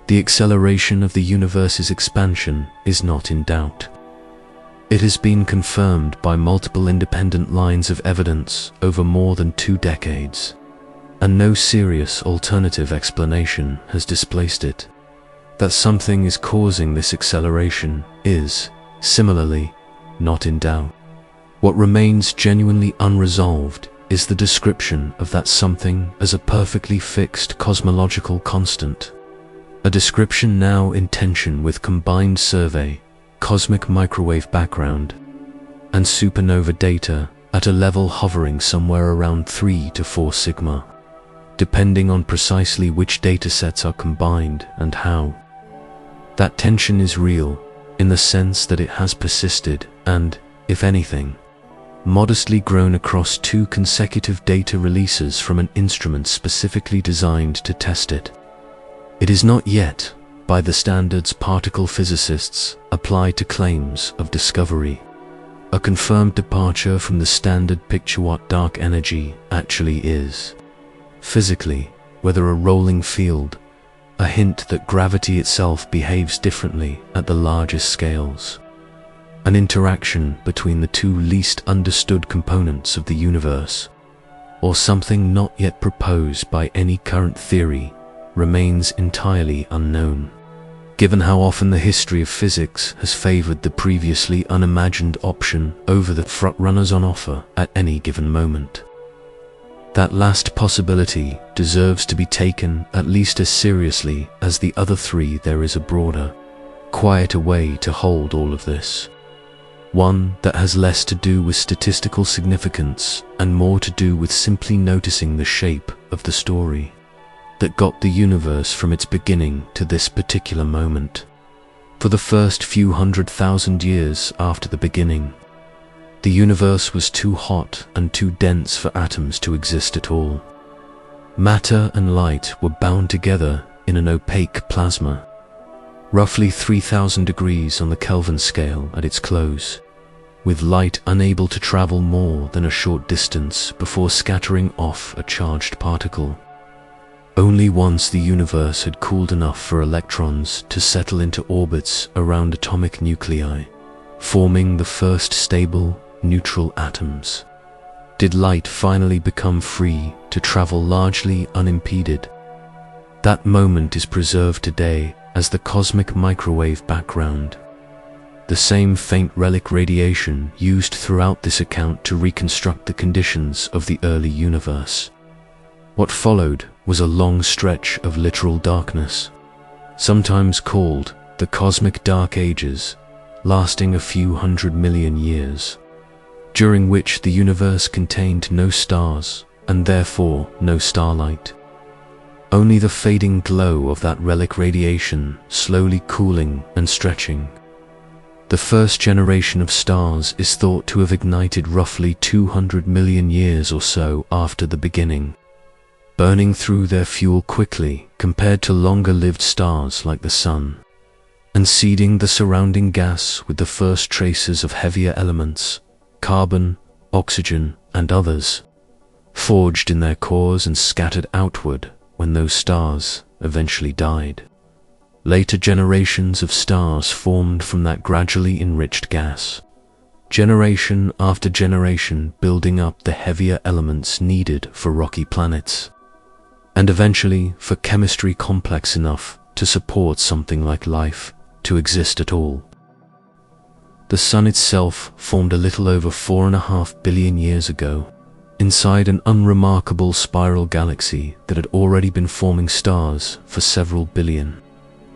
The acceleration of the universe's expansion is not in doubt. It has been confirmed by multiple independent lines of evidence over more than 2 decades, and no serious alternative explanation has displaced it. That something is causing this acceleration is, similarly, not in doubt. What remains genuinely unresolved is the description of that something as a perfectly fixed cosmological constant, a description now in tension with combined survey, cosmic microwave background, and supernova data at a level hovering somewhere around 3 to 4 sigma, depending on precisely which datasets are combined and how. That tension is real, in the sense that it has persisted and, if anything, modestly grown across 2 consecutive data releases from an instrument specifically designed to test it. It is not yet, by the standards particle physicists apply to claims of discovery, a confirmed departure from the standard picture what dark energy actually is. Physically, whether a rolling field, a hint that gravity itself behaves differently at the largest scales, an interaction between the 2 least understood components of the universe, or something not yet proposed by any current theory, remains entirely unknown, given how often the history of physics has favored the previously unimagined option over the frontrunners on offer at any given moment. That last possibility deserves to be taken at least as seriously as the other 3. There is a broader, quieter way to hold all of this. One that has less to do with statistical significance and more to do with simply noticing the shape of the story that got the universe from its beginning to this particular moment. For the first few 100,000 years after the beginning, the universe was too hot and too dense for atoms to exist at all. Matter and light were bound together in an opaque plasma, roughly 3,000 degrees on the Kelvin scale at its close, with light unable to travel more than a short distance before scattering off a charged particle. Only once the universe had cooled enough for electrons to settle into orbits around atomic nuclei, forming the first stable, neutral atoms, did light finally become free to travel largely unimpeded. That moment is preserved today as the cosmic microwave background, the same faint relic radiation used throughout this account to reconstruct the conditions of the early universe. What followed was a long stretch of literal darkness, sometimes called the cosmic dark ages, lasting a few 100 million years, during which the universe contained no stars and therefore no starlight. Only the fading glow of that relic radiation slowly cooling and stretching. The first generation of stars is thought to have ignited roughly 200 million years or so after the beginning, burning through their fuel quickly compared to longer-lived stars like the Sun. and seeding the surrounding gas with the first traces of heavier elements, carbon, oxygen, and others, forged in their cores and scattered outward when those stars eventually died. Later generations of stars formed from that gradually enriched gas, generation after generation building up the heavier elements needed for rocky planets, and eventually for chemistry complex enough to support something like life to exist at all. The Sun itself formed a little over 4.5 billion years ago, inside an unremarkable spiral galaxy that had already been forming stars for several billion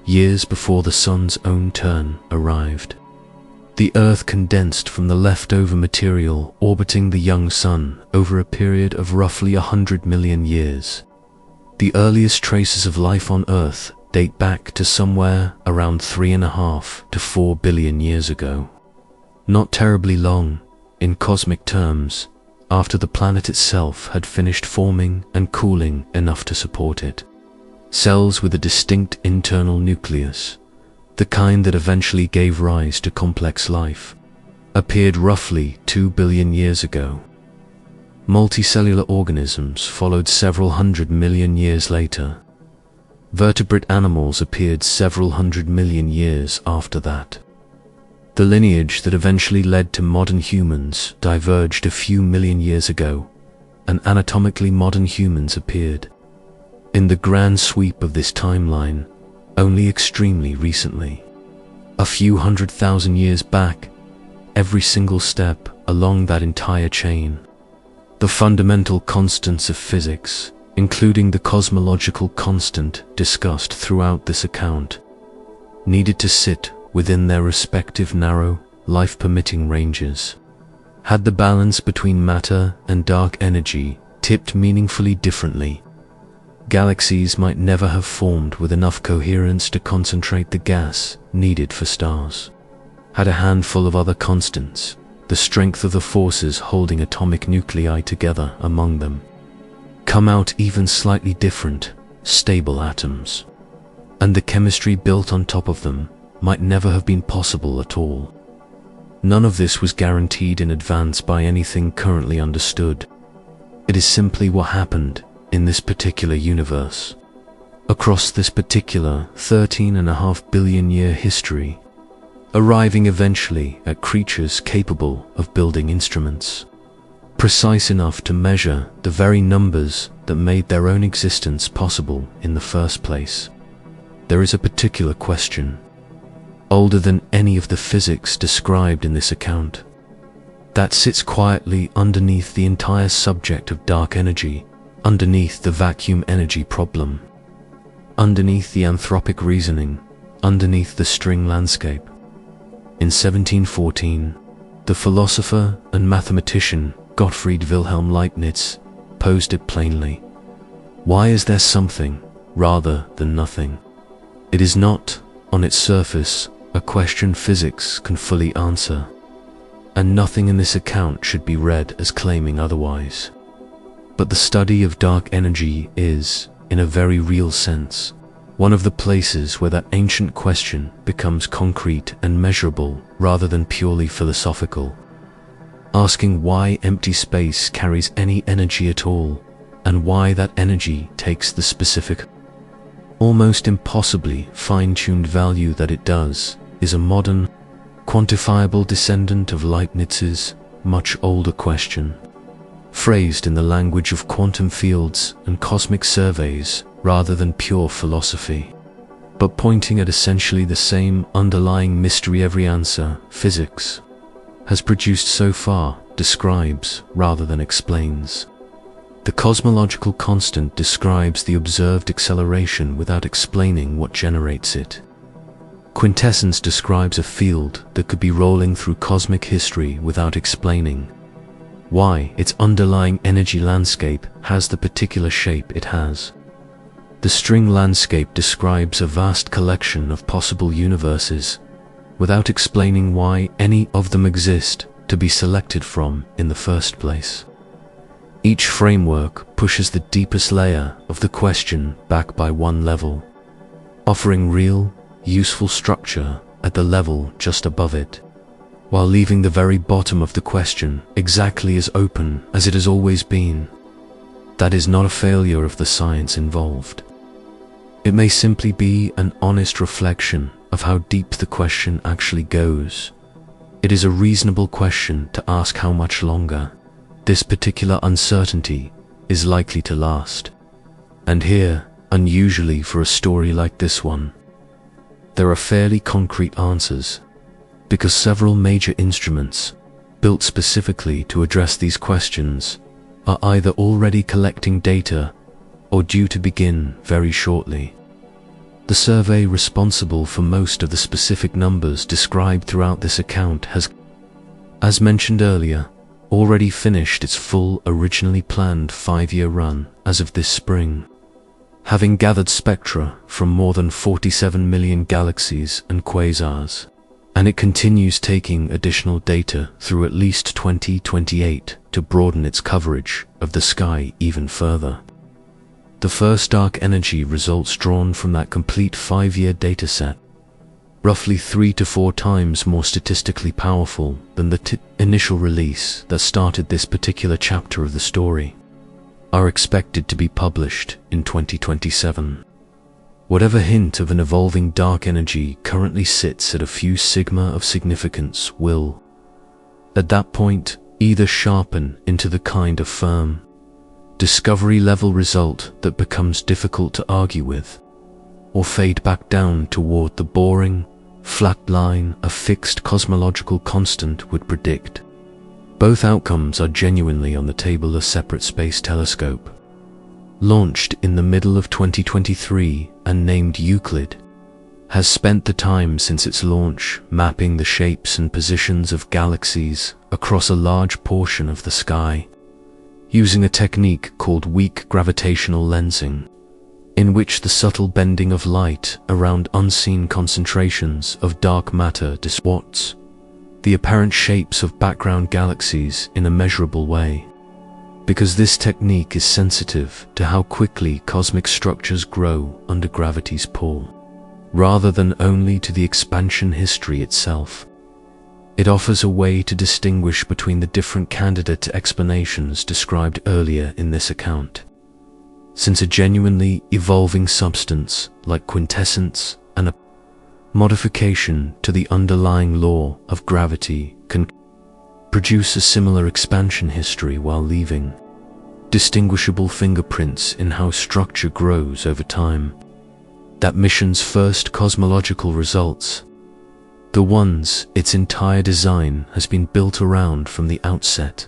years before the Sun's own turn arrived. The Earth condensed from the leftover material orbiting the young Sun over a period of roughly 100 million years. The earliest traces of life on Earth date back to somewhere around 3.5 to 4 billion years ago. Not terribly long, in cosmic terms, after the planet itself had finished forming and cooling enough to support it. Cells with a distinct internal nucleus, the kind that eventually gave rise to complex life, appeared roughly 2 billion years ago. Multicellular organisms followed several 100 million years later. Vertebrate animals appeared several 100 million years after that. The lineage that eventually led to modern humans diverged a few million years ago, and anatomically modern humans appeared. In the grand sweep of this timeline, only extremely recently. A few 100,000 years back, every single step along that entire chain. The fundamental constants of physics, including the cosmological constant discussed throughout this account, needed to sit within their respective narrow, life-permitting ranges. Had the balance between matter and dark energy tipped meaningfully differently, galaxies might never have formed with enough coherence to concentrate the gas needed for stars. Had a handful of other constants, the strength of the forces holding atomic nuclei together among them, come out even slightly different, stable atoms, and the chemistry built on top of them might never have been possible at all. None of this was guaranteed in advance by anything currently understood. It is simply what happened in this particular universe, across this particular 13.5 billion year history, arriving eventually at creatures capable of building instruments, precise enough to measure the very numbers that made their own existence possible in the first place. There is a particular question, older than any of the physics described in this account, that sits quietly underneath the entire subject of dark energy, underneath the vacuum energy problem, underneath the anthropic reasoning, underneath the string landscape. In 1714, the philosopher and mathematician Gottfried Wilhelm Leibniz posed it plainly. Why is there something rather than nothing? It is not, on its surface, a question physics can fully answer, and nothing in this account should be read as claiming otherwise. But the study of dark energy is, in a very real sense, one of the places where that ancient question becomes concrete and measurable rather than purely philosophical. Asking why empty space carries any energy at all, and why that energy takes the specific, almost impossibly fine-tuned value that it does, is a modern, quantifiable descendant of Leibniz's much older question, phrased in the language of quantum fields and cosmic surveys rather than pure philosophy, but pointing at essentially the same underlying mystery every answer, physics, has produced so far describes rather than explains. The cosmological constant describes the observed acceleration without explaining what generates it. Quintessence describes a field that could be rolling through cosmic history without explaining why its underlying energy landscape has the particular shape it has. The string landscape describes a vast collection of possible universes without explaining why any of them exist to be selected from in the first place. Each framework pushes the deepest layer of the question back by one level, offering real, useful structure at the level just above it, while leaving the very bottom of the question exactly as open as it has always been. That is not a failure of the science involved. It may simply be an honest reflection of how deep the question actually goes. It is a reasonable question to ask how much longer this particular uncertainty is likely to last. And here, unusually for a story like this one, there are fairly concrete answers, because several major instruments, built specifically to address these questions, are either already collecting data or due to begin very shortly. The survey responsible for most of the specific numbers described throughout this account has, as mentioned earlier, already finished its full originally planned 5-year run as of this spring, having gathered spectra from more than 47 million galaxies and quasars, and it continues taking additional data through at least 2028 to broaden its coverage of the sky even further. The first dark energy results drawn from that complete 5-year dataset, roughly 3 to 4 times more statistically powerful than the initial release that started this particular chapter of the story, are expected to be published in 2027. Whatever hint of an evolving dark energy currently sits at a few sigma of significance will, at that point, either sharpen into the kind of firm, discovery-level result that becomes difficult to argue with, or fade back down toward the boring, flat line a fixed cosmological constant would predict. Both outcomes are genuinely on the table. A separate space telescope, launched in the middle of 2023 and named Euclid, has spent the time since its launch mapping the shapes and positions of galaxies across a large portion of the sky, using a technique called weak gravitational lensing, in which the subtle bending of light around unseen concentrations of dark matter distorts the apparent shapes of background galaxies in a measurable way. Because this technique is sensitive to how quickly cosmic structures grow under gravity's pull, rather than only to the expansion history itself. It offers a way to distinguish between the different candidate explanations described earlier in this account, since a genuinely evolving substance like quintessence and a modification to the underlying law of gravity can produce a similar expansion history while leaving distinguishable fingerprints in how structure grows over time. That mission's first cosmological results, the ones its entire design has been built around from the outset,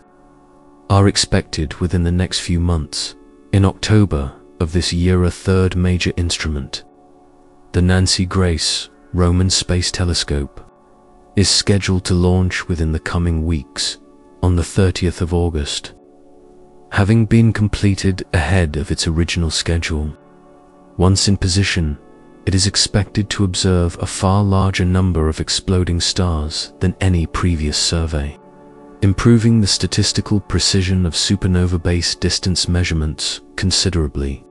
are expected within the next few months. In October of this year, a third major instrument, the Nancy Grace Roman Space Telescope, is scheduled to launch within the coming weeks on the 30th of August. Having been completed ahead of its original schedule, once in position, it is expected to observe a far larger number of exploding stars than any previous survey, improving the statistical precision of supernova-based distance measurements considerably,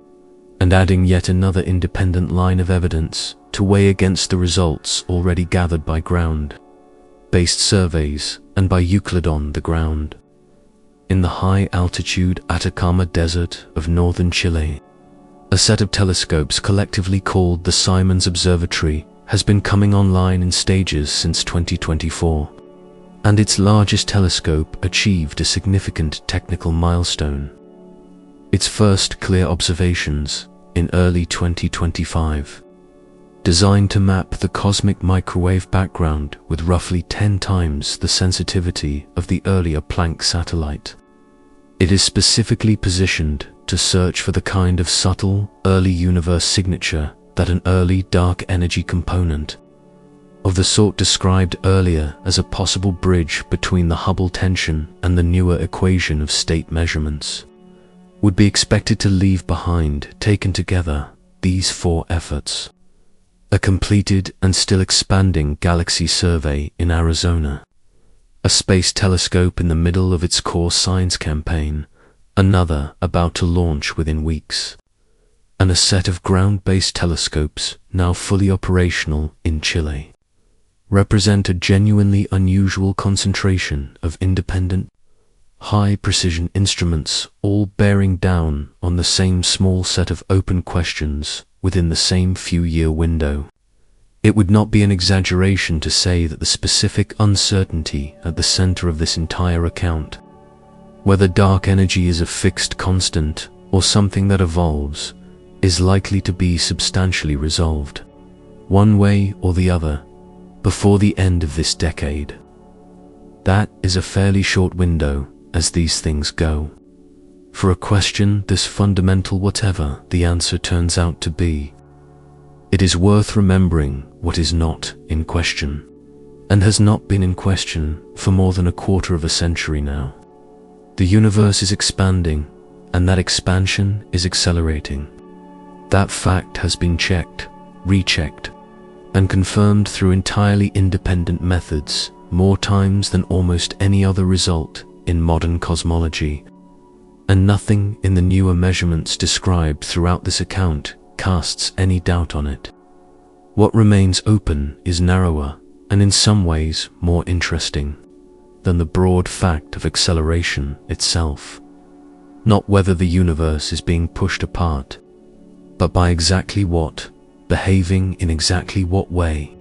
and adding yet another independent line of evidence to weigh against the results already gathered by ground-based surveys and by Euclid on the ground. In the high-altitude Atacama Desert of northern Chile, a set of telescopes collectively called the Simons Observatory has been coming online in stages since 2024, and its largest telescope achieved a significant technical milestone. Its first clear observations in early 2025, designed to map the cosmic microwave background with roughly 10 times the sensitivity of the earlier Planck satellite. It is specifically positioned to search for the kind of subtle, early universe signature that an early dark energy component, of the sort described earlier as a possible bridge between the Hubble tension and the newer equation of state measurements, would be expected to leave behind. Taken together, these 4 efforts: a completed and still expanding galaxy survey in Arizona, a space telescope in the middle of its core science campaign, another about to launch within weeks, and a set of ground-based telescopes, now fully operational in Chile, represent a genuinely unusual concentration of independent, high-precision instruments, all bearing down on the same small set of open questions within the same few-year window. It would not be an exaggeration to say that the specific uncertainty at the center of this entire account, whether dark energy is a fixed constant or something that evolves, is likely to be substantially resolved, one way or the other, before the end of this decade. That is a fairly short window, as these things go. For a question this fundamental, whatever the answer turns out to be, it is worth remembering what is not in question, and has not been in question for more than a quarter of a century now. The universe is expanding, and that expansion is accelerating. That fact has been checked, rechecked, and confirmed through entirely independent methods more times than almost any other result in modern cosmology, and nothing in the newer measurements described throughout this account casts any doubt on it. What remains open is narrower and in some ways more interesting than the broad fact of acceleration itself. Not whether the universe is being pushed apart, but by exactly what, behaving in exactly what way,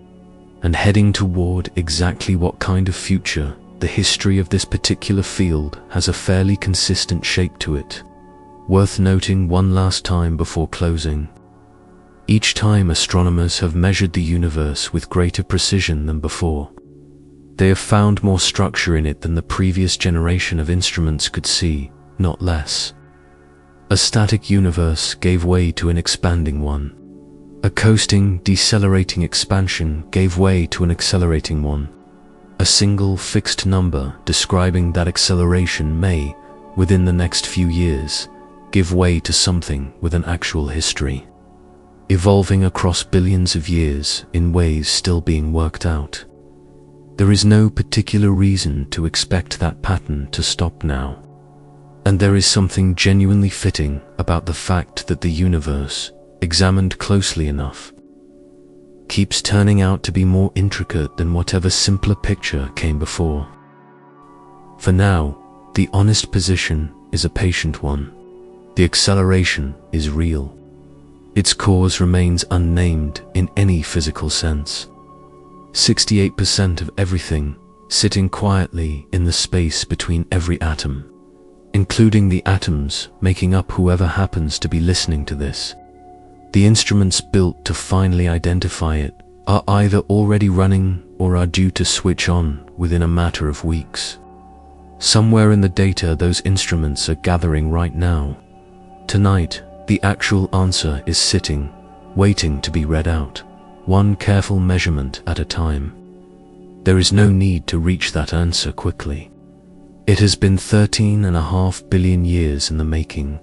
and heading toward exactly what kind of future. The history of this particular field has a fairly consistent shape to it, worth noting one last time before closing. Each time astronomers have measured the universe with greater precision than before, they have found more structure in it than the previous generation of instruments could see, not less. A static universe gave way to an expanding one. A coasting, decelerating expansion gave way to an accelerating one. A single fixed number describing that acceleration may, within the next few years, give way to something with an actual history, evolving across billions of years in ways still being worked out. There is no particular reason to expect that pattern to stop now, and there is something genuinely fitting about the fact that the universe, examined closely enough, keeps turning out to be more intricate than whatever simpler picture came before. For now, the honest position is a patient one. The acceleration is real. Its cause remains unnamed in any physical sense. 68% of everything sitting quietly in the space between every atom, including the atoms making up whoever happens to be listening to this. The instruments built to finally identify it are either already running or are due to switch on within a matter of weeks. Somewhere in the data those instruments are gathering right now, tonight, the actual answer is sitting, waiting to be read out, one careful measurement at a time. There is no need to reach that answer quickly. It has been 13.5 billion years in the making.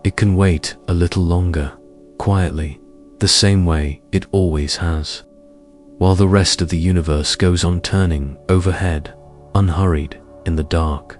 It can wait a little longer, quietly, the same way it always has, while the rest of the universe goes on turning overhead, unhurried, in the dark.